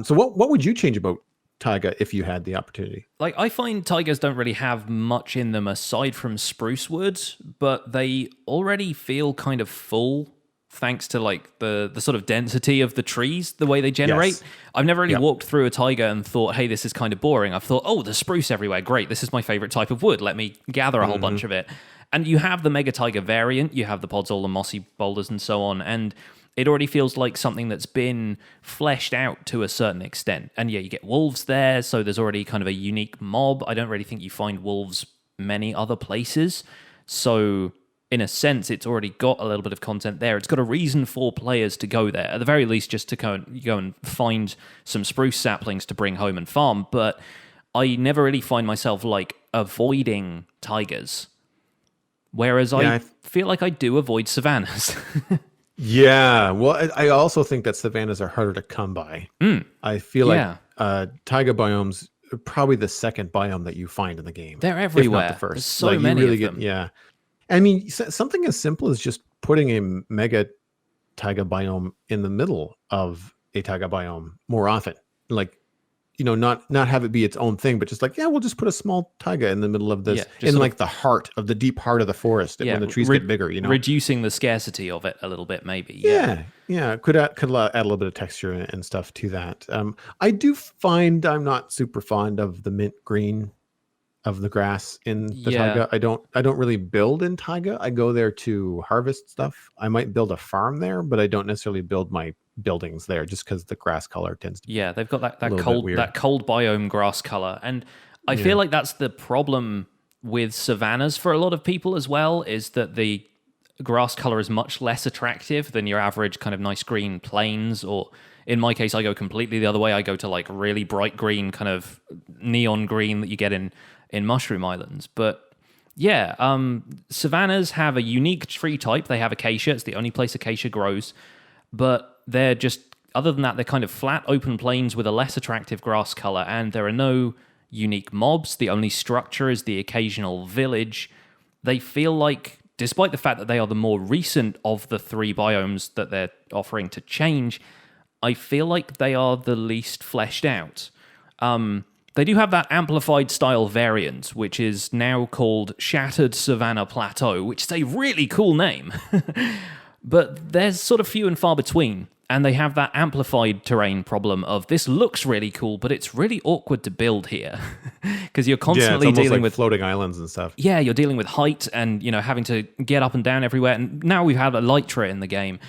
so what would you change about taiga if you had the opportunity? Like, I find taigas don't really have much in them aside from spruce wood, but they already feel kind of full thanks to like the sort of density of the trees, the way they generate. I've never really walked through a taiga and thought, hey, this is kind of boring. I've thought, oh, there's spruce everywhere. Great. This is my favorite type of wood. Let me gather a whole bunch of it. And you have the Mega Taiga variant, you have the Podzol and Mossy Boulders and so on, and it already feels like something that's been fleshed out to a certain extent. And yeah, you get wolves there, so there's already kind of a unique mob. I don't really think you find wolves many other places. So in a sense, it's already got a little bit of content there. It's got a reason for players to go there, at the very least, just to go and find some spruce saplings to bring home and farm. But I never really find myself like avoiding taigas, whereas I feel like I do avoid savannas. Yeah, well, I also think that savannas are harder to come by. I feel like taiga biomes are probably the second biome that you find in the game. They're everywhere. If not the first. There's so many of them. Yeah. I mean, something as simple as just putting a mega taiga biome in the middle of a taiga biome more often. Like, not have it be its own thing, but just like, we'll just put a small taiga in the middle of this, in like the deep heart of the forest, when the trees get bigger, reducing the scarcity of it a little bit, maybe. Yeah. Could add a little bit of texture and stuff to that. I do find I'm not super fond of the mint green of the grass in the taiga. I don't really build in taiga. I go there to harvest stuff. I might build a farm there, but I don't necessarily build my buildings there just because the grass color tends to be they've got that cold biome grass color. And I feel like that's the problem with savannas for a lot of people as well, is that the grass color is much less attractive than your average kind of nice green plains, or in my case, I go completely the other way. I go to like really bright green, kind of neon green that you get in Mushroom Islands. But savannas have a unique tree type. They have acacia. It's the only place acacia grows. But they're just, other than that, they're kind of flat, open plains with a less attractive grass color. And there are no unique mobs. The only structure is the occasional village. They feel like, despite the fact that they are the more recent of the three biomes that they're offering to change, I feel like they are the least fleshed out. They do have that amplified style variant, which is now called Shattered Savanna Plateau, which is a really cool name. But there's sort of few and far between. And they have that amplified terrain problem of, this looks really cool, but it's really awkward to build here. Because you're constantly dealing with floating islands and stuff. Yeah, you're dealing with height and, having to get up and down everywhere. And now we have elytra in the game.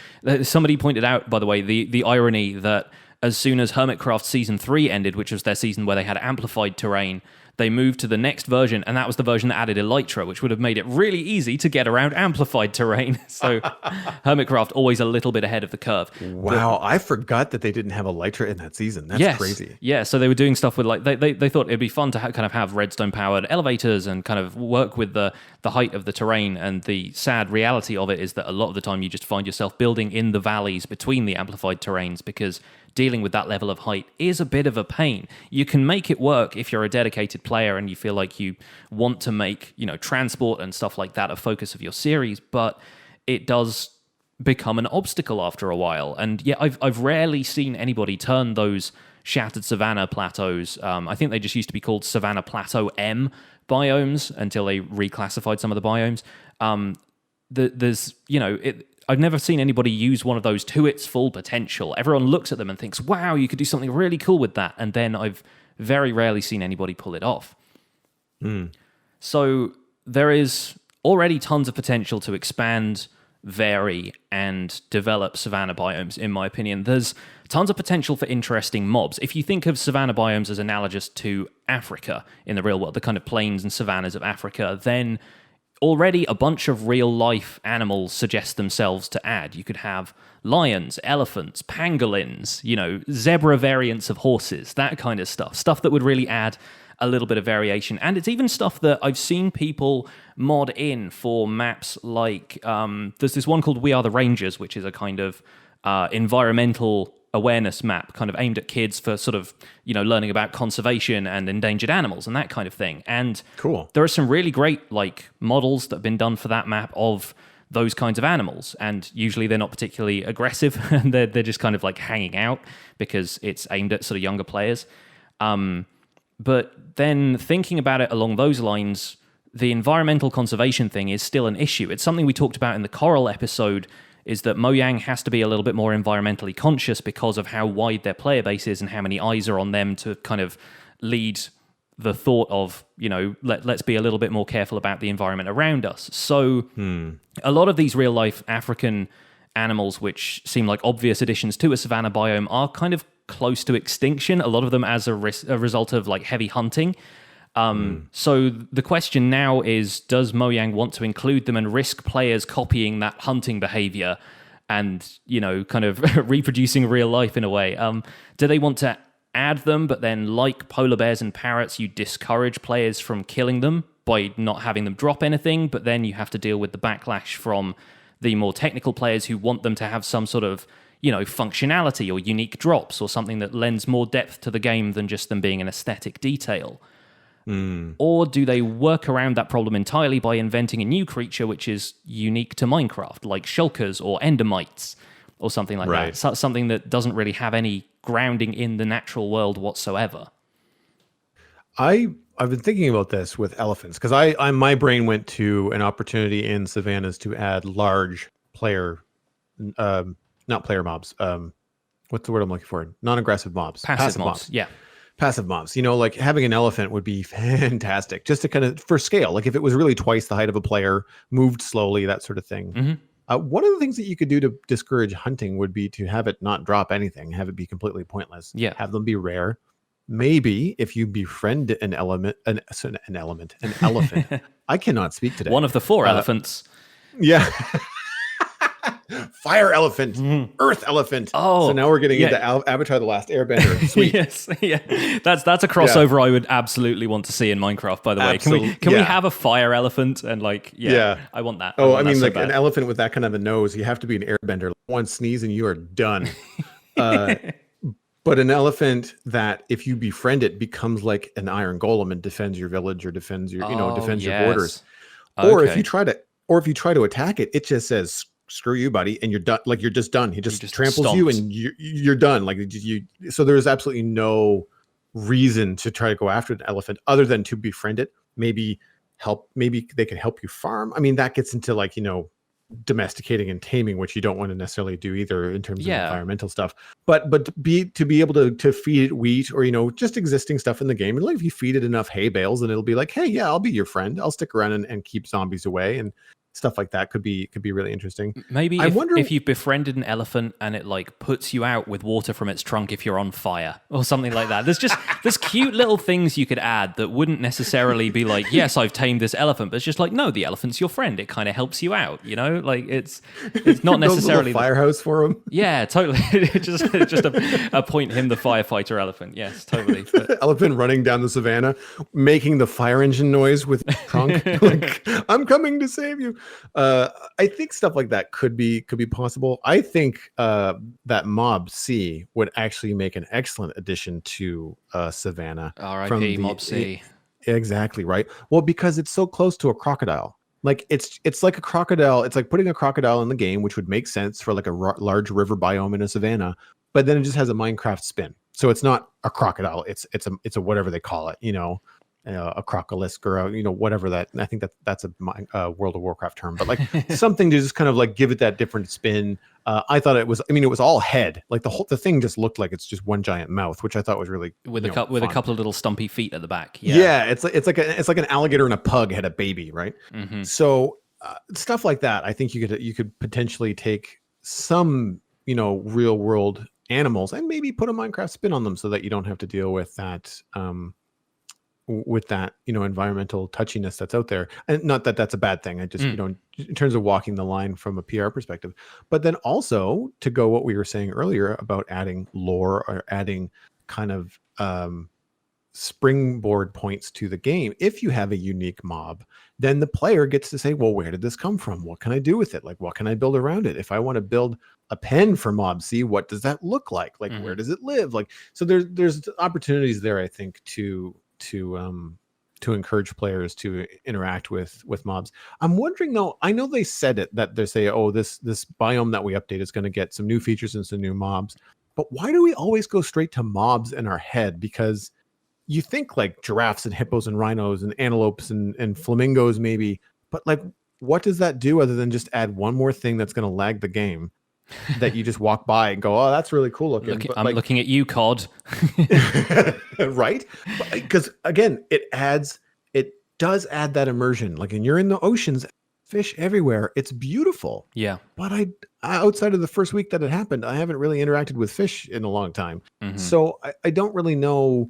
Somebody pointed out, by the way, the irony that as soon as Hermitcraft Season 3 ended, which was their season where they had amplified terrain, they moved to the next version, and that was the version that added elytra, which would have made it really easy to get around amplified terrain. So Hermitcraft always a little bit ahead of the curve. Wow, I forgot that they didn't have elytra in that season. That's crazy. Yeah, so they were doing stuff with, like, they thought it'd be fun to kind of have redstone-powered elevators and kind of work with the height of the terrain, and the sad reality of it is that a lot of the time you just find yourself building in the valleys between the amplified terrains, because dealing with that level of height is a bit of a pain. You can make it work if you're a dedicated player and you feel like you want to make, transport and stuff like that a focus of your series, but it does become an obstacle after a while. And I've rarely seen anybody turn those Shattered Savanna plateaus. I think they just used to be called Savanna Plateau M biomes until they reclassified some of the biomes. I've never seen anybody use one of those to its full potential. Everyone looks at them and thinks, wow, you could do something really cool with that. And then I've very rarely seen anybody pull it off. So there is already tons of potential to expand, vary, and develop savanna biomes, in my opinion. There's tons of potential for interesting mobs. If you think of savanna biomes as analogous to Africa in the real world, the kind of plains and savannas of Africa, then already a bunch of real-life animals suggest themselves to add. You could have lions, elephants, pangolins, zebra variants of horses, that kind of stuff. Stuff that would really add a little bit of variation. And it's even stuff that I've seen people mod in for maps like... there's this one called We Are the Rangers, which is a kind of environmental awareness map kind of aimed at kids for sort of, learning about conservation and endangered animals and that kind of thing. And cool. There are some really great models that have been done for that map of those kinds of animals. And usually they're not particularly aggressive and they're just kind of hanging out because it's aimed at sort of younger players. But then thinking about it along those lines, the environmental conservation thing is still an issue. It's something we talked about in the Coral episode, is that Mojang has to be a little bit more environmentally conscious because of how wide their player base is and how many eyes are on them to kind of lead the thought of, let's be a little bit more careful about the environment around us. So a lot of these real life African animals, which seem like obvious additions to a savanna biome, are kind of close to extinction, a lot of them as a result of like heavy hunting. So the question now is, does Mojang want to include them and risk players copying that hunting behavior and, kind of reproducing real life in a way? Do they want to add them, but then like polar bears and parrots, you discourage players from killing them by not having them drop anything, but then you have to deal with the backlash from the more technical players who want them to have some sort of, functionality or unique drops or something that lends more depth to the game than just them being an aesthetic detail? Or do they work around that problem entirely by inventing a new creature which is unique to Minecraft, like shulkers or endermites or something like that? So, something that doesn't really have any grounding in the natural world whatsoever. I've been thinking about this with elephants because I my brain went to an opportunity in savannas to add large player, not player mobs. What's the word I'm looking for? Non-aggressive mobs. Passive mobs. Yeah. Passive mobs. Like having an elephant would be fantastic just to kind of for scale. Like if it was really twice the height of a player, moved slowly, that sort of thing. One of the things that you could do to discourage hunting would be to have it not drop anything, have it be completely pointless. Yeah. Have them be rare. Maybe if you befriend an elephant. I cannot speak today. One of the 4 elephants. Yeah. Fire elephant, earth elephant. Oh, so now we're getting into Avatar: The Last Airbender. Sweet. Yes, yeah. That's a crossover I would absolutely want to see in Minecraft. By the way, can we have a fire elephant and I want that. Oh, I mean, like an elephant with that kind of a nose. You have to be an airbender. One sneeze and you are done. But an elephant that, if you befriend it, becomes like an iron golem and defends your village or defends your, defends your borders. Okay. Or if you try to attack it, it just says, "Screw you, buddy," and you're done. Like you're just done. He just tramples you, and you're done. Like So there's absolutely no reason to try to go after an elephant other than to befriend it. Maybe they can help you farm. I mean, that gets into domesticating and taming, which you don't want to necessarily do either in terms of environmental stuff. But to be able to feed it wheat or just existing stuff in the game, and if you feed it enough hay bales, then it'll be like, hey, yeah, I'll be your friend. I'll stick around and keep zombies away, and stuff like that could be really interesting. Maybe if you've befriended an elephant and it puts you out with water from its trunk if you're on fire or something like that. There's cute little things you could add that wouldn't necessarily be like, yes, I've tamed this elephant, but it's just like, no, the elephant's your friend. It kind of helps you out, it's not necessarily a firehouse for him. Yeah, totally. just appoint him the firefighter elephant. Yes, totally. But elephant running down the savannah, making the fire engine noise with trunk. I'm coming to save you. I think stuff like that could be possible. I think that Mob C would actually make an excellent addition to Savanna. R.I.P. Mob C. Exactly right. Well, because it's so close to a crocodile. Like it's like a crocodile. It's like putting a crocodile in the game, which would make sense for like a large river biome in a savanna. But then it just has a Minecraft spin. So it's not a crocodile. It's a whatever they call it. A crocolisk or whatever that. I think that's a World of Warcraft term, but something to just kind of give it that different spin. I thought it was. I mean, it was all head. Like the thing just looked like it's just one giant mouth, which I thought was really with a couple of little stumpy feet at the back. Yeah, it's like an alligator and a pug had a baby, right? Mm-hmm. So stuff like that. I think you could potentially take some real world animals and maybe put a Minecraft spin on them so that you don't have to deal with that. Environmental touchiness that's out there, and not that that's a bad thing. I just in terms of walking the line from a PR perspective, but then also to go what we were saying earlier about adding lore or adding kind of springboard points to the game. If you have a unique mob, then the player gets to say, well, where did this come from? What can I do with it? What can I build around it? If I want to build a pen for Mob C, what does that look like? Where does it live? So there's opportunities there, I think, to encourage players to interact with mobs. I'm wondering though, I know they said it, that they say, oh, this biome that we update is going to get some new features and some new mobs, but why do we always go straight to mobs in our head? Because you think giraffes and hippos and rhinos and antelopes and flamingos maybe, but what does that do other than just add one more thing that's going to lag the game? that you just walk by and go, oh, that's really cool looking. But I'm like, looking at you, COD. right? Because again, it does add that immersion. Like, and you're in the oceans, fish everywhere. It's beautiful. Yeah. But outside of the first week that it happened, I haven't really interacted with fish in a long time. So I don't really know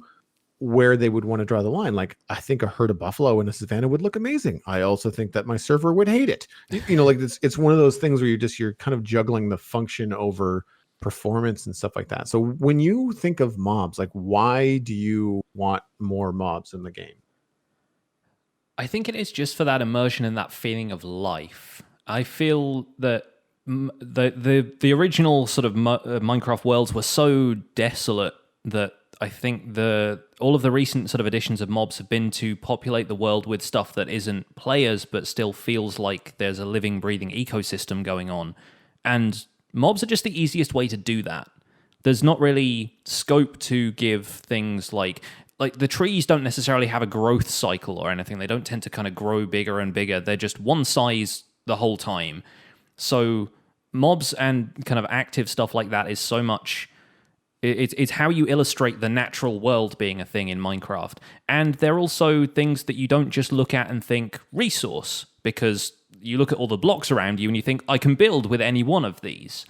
where they would want to draw the line. Like, I think a herd of buffalo in a savanna would look amazing. I also think that my server would hate it. You know, like it's one of those things where you're kind of juggling the function over performance and stuff like that. So when you think of mobs, like, why do you want more mobs in the game? I think it is just for that immersion and that feeling of life. I feel that the original sort of Minecraft worlds were so desolate that I think all of the recent sort of additions of mobs have been to populate the world with stuff that isn't players but still feels like there's a living, breathing ecosystem going on. And mobs are just the easiest way to do that. There's not really scope to give things like the trees don't necessarily have a growth cycle or anything. They don't tend to kind of grow bigger and bigger. They're just one size the whole time. So mobs and kind of active stuff like that is so much. It's how you illustrate the natural world being a thing in Minecraft. And they're also things that you don't just look at and think resource, because you look at all the blocks around you and you think, I can build with any one of these.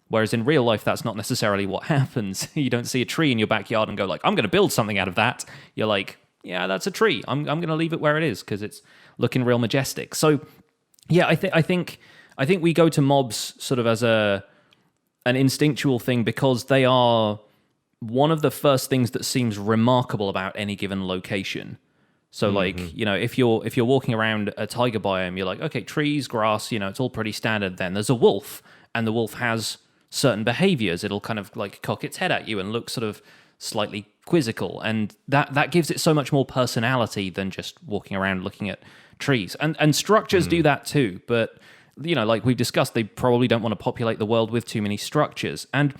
Whereas in real life, that's not necessarily what happens. You don't see a tree in your backyard and go like, I'm going to build something out of that. You're like, yeah, that's a tree. I'm going to leave it where it is because it's looking real majestic. So yeah, I think we go to mobs sort of as an instinctual thing because they are one of the first things that seems remarkable about any given location. So like, you know, if you're walking around a taiga biome, you're like, okay, trees, grass, you know, it's all pretty standard. Then there's a wolf, and the wolf has certain behaviors. It'll kind of like cock its head at you and look sort of slightly quizzical, and that gives it so much more personality than just walking around looking at trees. And structures do that too, but you know, like we've discussed, they probably don't want to populate the world with too many structures. And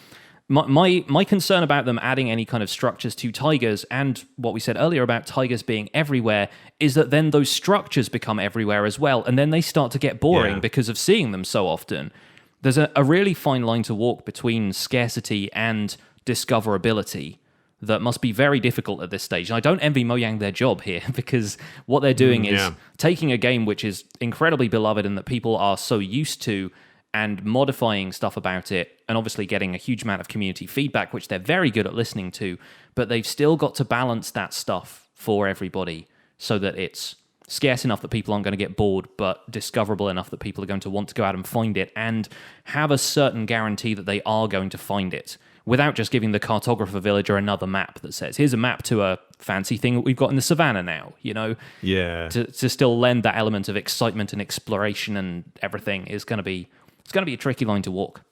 my concern about them adding any kind of structures to tigers, and what we said earlier about tigers being everywhere, is that then those structures become everywhere as well, and then they start to get boring because of seeing them so often. There's a really fine line to walk between scarcity and discoverability that must be very difficult at this stage. And I don't envy Mojang their job here, because what they're doing is taking a game which is incredibly beloved and that people are so used to, and modifying stuff about it, and obviously getting a huge amount of community feedback, which they're very good at listening to, but they've still got to balance that stuff for everybody so that it's scarce enough that people aren't going to get bored, but discoverable enough that people are going to want to go out and find it, and have a certain guarantee that they are going to find it, without just giving the cartographer villager another map that says, here's a map to a fancy thing that we've got in the savannah now, you know? Yeah. To still lend that element of excitement and exploration and everything is going to be, it's going to be a tricky line to walk.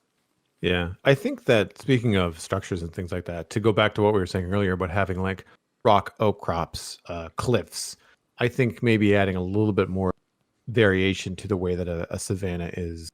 Yeah. I think that, speaking of structures and things like that, to go back to what we were saying earlier about having like rock outcrops, cliffs, I think maybe adding a little bit more variation to the way that a savanna is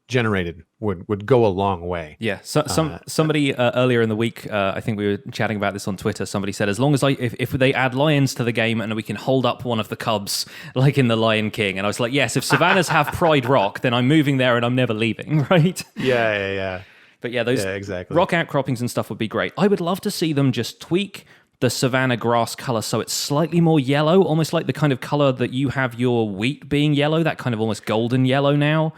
generated would go a long way. Yeah. Somebody earlier in the week, I think we were chatting about this on Twitter. Somebody said, as long as if they add lions to the game and we can hold up one of the cubs, like in the Lion King, and I was like, yes, if savannas have Pride Rock, then I'm moving there and I'm never leaving, right? Yeah. But yeah, those exactly. rock outcroppings and stuff would be great. I would love to see them just tweak the savanna grass color so it's slightly more yellow, almost like the kind of color that you have your wheat being yellow, that kind of almost golden yellow now,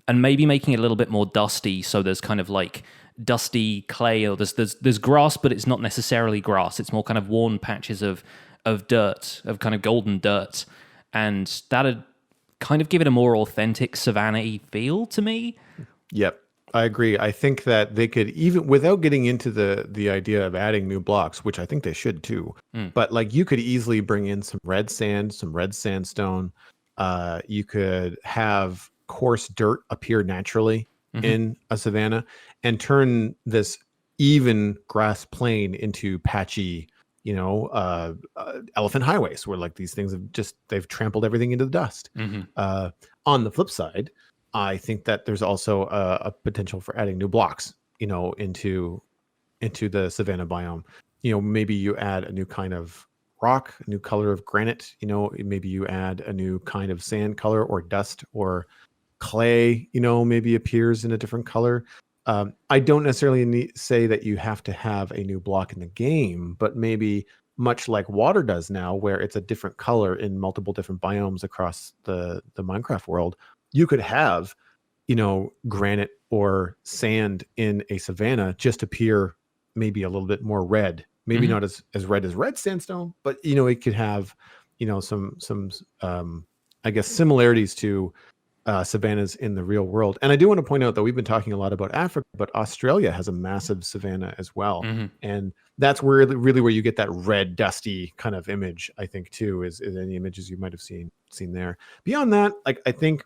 and maybe making it a little bit more dusty, so there's kind of like dusty clay, or there's grass, but it's not necessarily grass. It's more kind of worn patches of dirt, of kind of golden dirt, and that'd kind of give it a more authentic savanna-y feel to me. Yep. I agree. I think that they could, even without getting into the idea of adding new blocks, which I think they should too, but like you could easily bring in some red sand, some red sandstone. You could have coarse dirt appear naturally in a savanna and turn this even grass plain into patchy, you know, elephant highways where like these things they've trampled everything into the dust. On the flip side, I think that there's also a potential for adding new blocks, you know, into the savanna biome. You know, maybe you add a new kind of rock, a new color of granite. You know, maybe you add a new kind of sand color or dust or clay, maybe appears in a different color. I don't necessarily say that you have to have a new block in the game, but maybe much like water does now, where it's a different color in multiple different biomes across the Minecraft world, you could have, granite or sand in a savanna just appear maybe a little bit more red, maybe not as red as red sandstone, but it could have, some I guess similarities to savannas in the real world. And I do want to point out that we've been talking a lot about Africa, but Australia has a massive savanna as well. And that's really where you get that red, dusty kind of image, I think, too, is any images you might have seen there. Beyond that, like, I think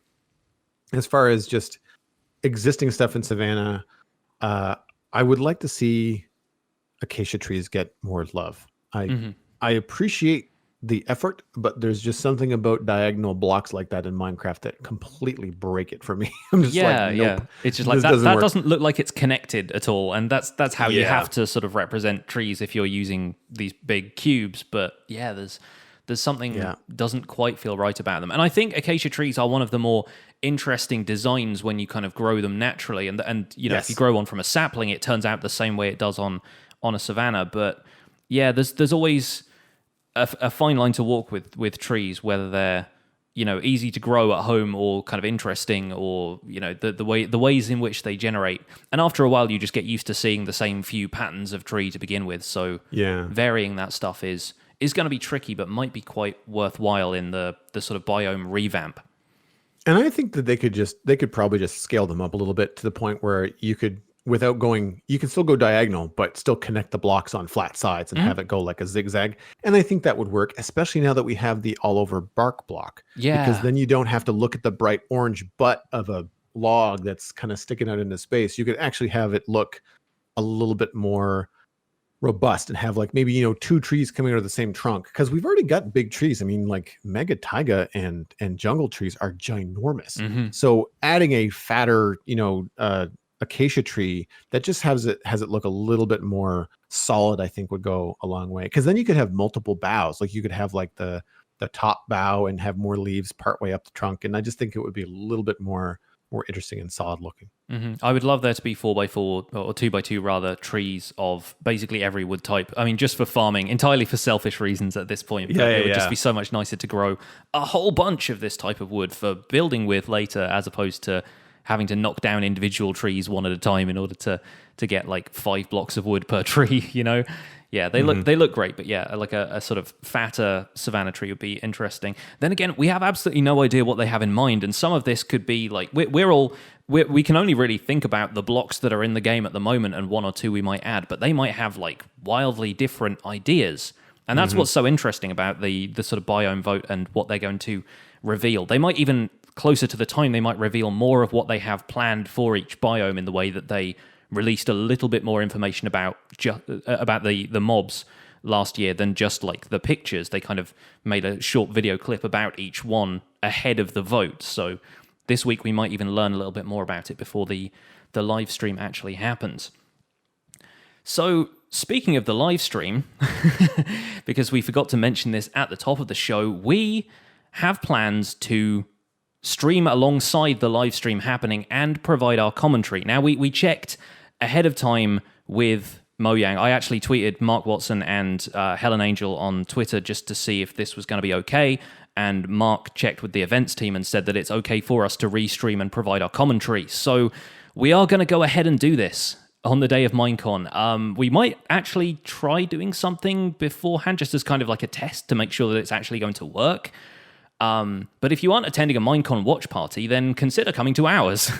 as far as just existing stuff in savanna, I would like to see acacia trees get more love. I appreciate the effort, but there's just something about diagonal blocks like that in Minecraft that completely break it for me. I'm just like, nope, it's just like that doesn't look like it's connected at all, and that's how you have to sort of represent trees if you're using these big cubes. But there's something doesn't quite feel right about them. And I think acacia trees are one of the more interesting designs when you kind of grow them naturally, and if you grow one from a sapling, it turns out the same way it does on a savanna. But there's always a fine line to walk with trees, whether they're easy to grow at home or kind of interesting, or the ways in which they generate. And after a while, you just get used to seeing the same few patterns of tree to begin with. So varying that stuff is going to be tricky, but might be quite worthwhile in the sort of biome revamp. And I think that they could probably just scale them up a little bit to the point where you could, you can still go diagonal, but still connect the blocks on flat sides and have it go like a zigzag. And I think that would work, especially now that we have the all over bark block. Yeah. Because then you don't have to look at the bright orange butt of a log that's kind of sticking out into space. You could actually have it look a little bit more robust and have like maybe, two trees coming out of the same trunk. Because we've already got big trees. I mean, like mega taiga and jungle trees are ginormous. So adding a fatter, acacia tree that just has it look a little bit more solid, I think would go a long way. Because then you could have multiple boughs, like you could have like the top bough and have more leaves partway up the trunk, and I just think it would be a little bit more interesting and solid looking. I would love there to be 4x4 or 2x2 rather trees of basically every wood type. I mean, just for farming, entirely for selfish reasons at this point. But it would just be so much nicer to grow a whole bunch of this type of wood for building with later, as opposed to having to knock down individual trees one at a time in order to get like 5 blocks of wood per tree, they look great, but like a sort of fatter savanna tree would be interesting. Then again, we have absolutely no idea what they have in mind, and some of this could be like we can only really think about the blocks that are in the game at the moment and one or two we might add, but they might have like wildly different ideas. And that's what's so interesting about the sort of biome vote and what they're going to reveal. They might even, closer to the time, they might reveal more of what they have planned for each biome, in the way that they released a little bit more information about the mobs last year than just like the pictures. They kind of made a short video clip about each one ahead of the vote. So this week we might even learn a little bit more about it before the live stream actually happens. So speaking of the live stream, because we forgot to mention this at the top of the show, we have plans to stream alongside the live stream happening and provide our commentary. Now, we checked ahead of time with Mojang. I actually tweeted Mark Watson and Helen Angel on Twitter just to see if this was going to be okay, and Mark checked with the events team and said that it's okay for us to restream and provide our commentary. So we are going to go ahead and do this on the day of MineCon. We might actually try doing something beforehand, just as kind of like a test to make sure that it's actually going to work. But if you aren't attending a MineCon watch party, then consider coming to ours.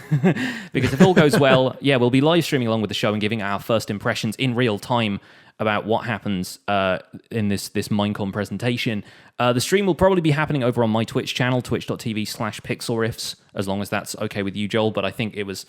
Because if all goes well, we'll be live streaming along with the show and giving our first impressions in real time about what happens in this MineCon presentation. The stream will probably be happening over on my Twitch channel, twitch.tv/Pixlriffs, as long as that's okay with you, Joel. But I think it was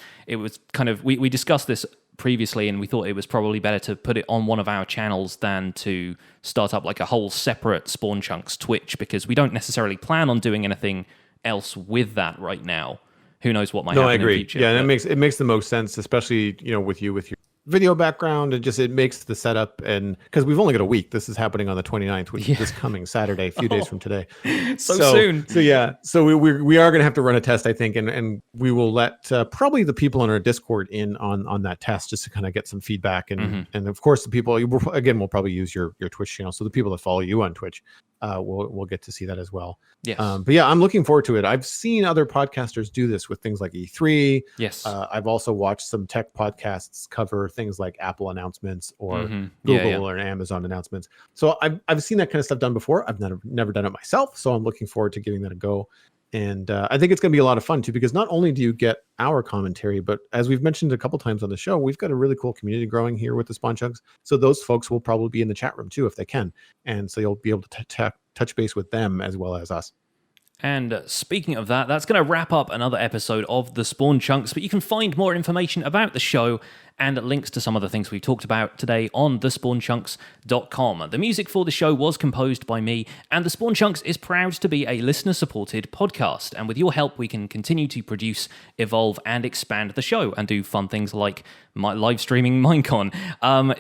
kind of, we discussed this previously, and we thought it was probably better to put it on one of our channels than to start up like a whole separate Spawn Chunks Twitch, because we don't necessarily plan on doing anything else with that right now. Who knows what might happen in the future. Yeah, and it makes the most sense, especially with your video background, and just it makes the setup, and because we've only got a week, this is happening on the 29th, which is this coming Saturday, a few days from today. So soon. So we are going to have to run a test, I think, and we will let probably the people on our Discord in on that test, just to kind of get some feedback, and of course the people again will probably use your Twitch channel, so the people that follow you on Twitch we'll get to see that as well. Yes. But yeah, I'm looking forward to it. I've seen other podcasters do this with things like E3. Yes. I've also watched some tech podcasts cover things like Apple announcements or Google or Amazon announcements. So I've seen that kind of stuff done before. I've never done it myself, so I'm looking forward to giving that a go. And I think it's going to be a lot of fun too, because not only do you get our commentary, but as we've mentioned a couple times on the show, we've got a really cool community growing here with the Spawn Chunks. So those folks will probably be in the chat room too, if they can. And so you'll be able to touch base with them as well as us. And speaking of that, that's going to wrap up another episode of The Spawn Chunks, but you can find more information about the show and links to some of the things we've talked about today on thespawnchunks.com. The music for the show was composed by me, and The Spawn Chunks is proud to be a listener-supported podcast. And with your help, we can continue to produce, evolve, and expand the show and do fun things like live streaming MineCon.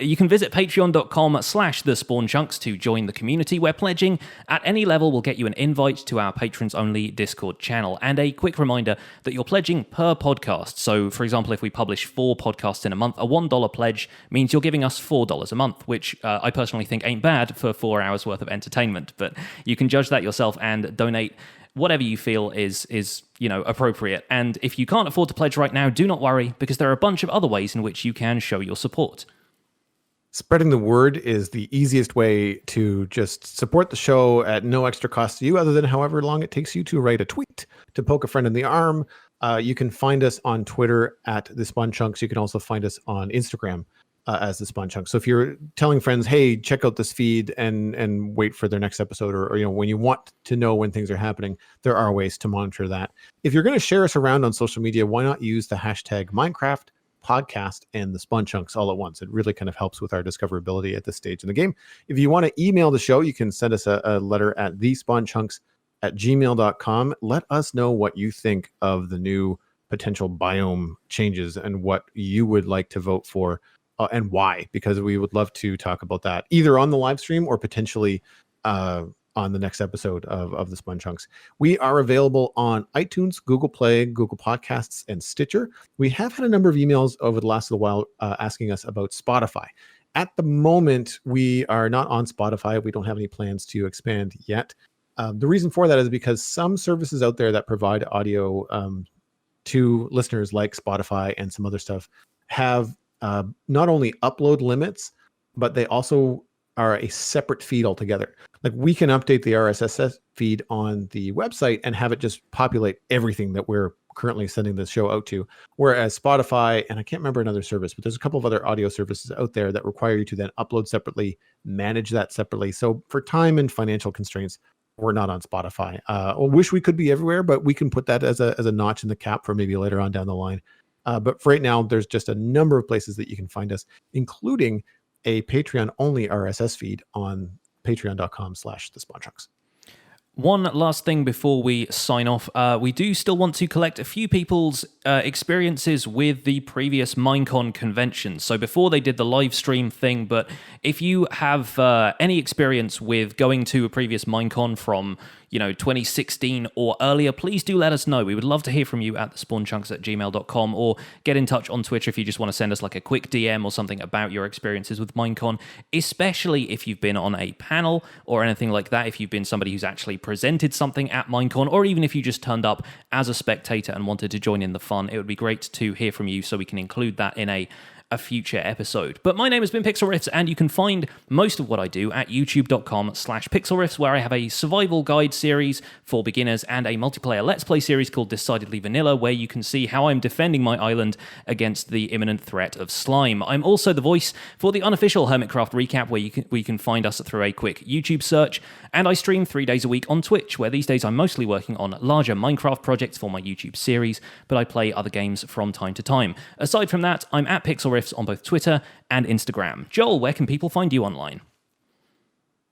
You can visit patreon.com/thespawnchunks to join the community, where pledging at any level will get you an invite to our patrons-only Discord channel. And a quick reminder that you're pledging per podcast. So, for example, if we publish 4 podcasts in a month, a $1 pledge means you're giving us $4 a month, which I personally think ain't bad for 4 hours worth of entertainment. But you can judge that yourself and donate whatever you feel is appropriate. And if you can't afford to pledge right now, do not worry, because there are a bunch of other ways in which you can show your support. Spreading the word is the easiest way to just support the show at no extra cost to you, other than however long it takes you to write a tweet to poke a friend in the arm. You can find us on Twitter at The Spawn Chunks. You can also find us on Instagram as The Spawn Chunks. So if you're telling friends, hey, check out this feed and wait for their next episode, or when you want to know when things are happening, there are ways to monitor that. If you're going to share us around on social media, why not use the hashtag Minecraft podcast and The Spawn Chunks all at once? It really kind of helps with our discoverability at this stage in the game. If you want to email the show, you can send us a letter at thespawnchunks@gmail.com. Let us know what you think of the new potential biome changes and what you would like to vote for and why, because we would love to talk about that either on the live stream or potentially on the next episode of the Spawn Chunks. We are available on iTunes, Google Play, Google Podcasts, and Stitcher. We have had a number of emails over the last little while asking us about Spotify. At the moment, we are not on Spotify. We don't have any plans to expand yet. The reason for that is because some services out there that provide audio to listeners, like Spotify and some other stuff, have not only upload limits, but they also are a separate feed altogether. Like, we can update the RSS feed on the website and have it just populate everything that we're currently sending the show out to. Whereas Spotify, and I can't remember another service, but there's a couple of other audio services out there that require you to then upload separately, manage that separately. So for time and financial constraints, we're not on Spotify. I wish we could be everywhere, but we can put that as a notch in the cap for maybe later on down the line. But for right now, there's just a number of places that you can find us, including a Patreon-only RSS feed on patreon.com/thespawnchunks. One last thing before we sign off. We do still want to collect a few people's experiences with the previous MineCon conventions. So before they did the live stream thing, but if you have any experience with going to a previous MineCon from 2016 or earlier, please do let us know. We would love to hear from you at thespawnchunks@gmail.com, or get in touch on Twitter if you just want to send us like a quick DM or something about your experiences with MineCon, especially if you've been on a panel or anything like that, if you've been somebody who's actually presented something at MineCon, or even if you just turned up as a spectator and wanted to join in the fun. It would be great to hear from you, so we can include that in a future episode. But my name has been Pixlriffs, and you can find most of what I do at youtube.com/pixelriffs, where I have a survival guide series for beginners and a multiplayer let's play series called Decidedly Vanilla, where you can see how I'm defending my island against the imminent threat of slime. I'm also the voice for the unofficial Hermitcraft recap, where you can find us through a quick YouTube search, and I stream 3 days a week on Twitch, where these days I'm mostly working on larger Minecraft projects for my YouTube series, but I play other games from time to time. Aside from that, I'm at Pixelriffs on both Twitter and Instagram. Joel, where can people find you online?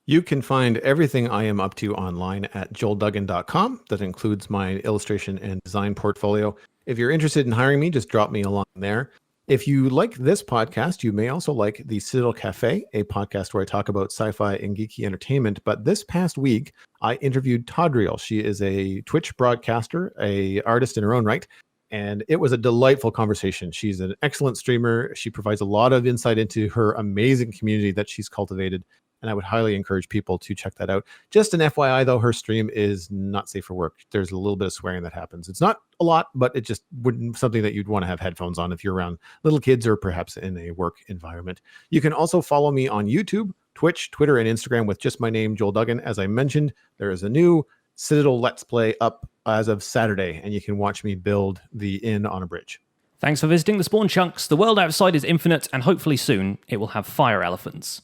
You can find everything I am up to online at joelduggan.com. That includes my illustration and design portfolio. If you're interested in hiring me, just drop me a line there. If you like this podcast, you may also like the Citadel Cafe, a podcast where I talk about sci-fi and geeky entertainment. But this past week, I interviewed Todriel. She is a Twitch broadcaster, a artist in her own right, and it was a delightful conversation. She's an excellent streamer. She provides a lot of insight into her amazing community that she's cultivated, and I would highly encourage people to check that out. Just an FYI, though, her stream is not safe for work. There's a little bit of swearing that happens. It's not a lot, but it just wouldn't something that you'd want to have headphones on if you're around little kids or perhaps in a work environment. You can also follow me on YouTube, Twitch, Twitter, and Instagram with just my name, Joel Duggan. As I mentioned, there is a new Citadel Let's Play up as of Saturday, and you can watch me build the inn on a bridge. Thanks for visiting the Spawn Chunks. The world outside is infinite, and hopefully soon it will have fire elephants.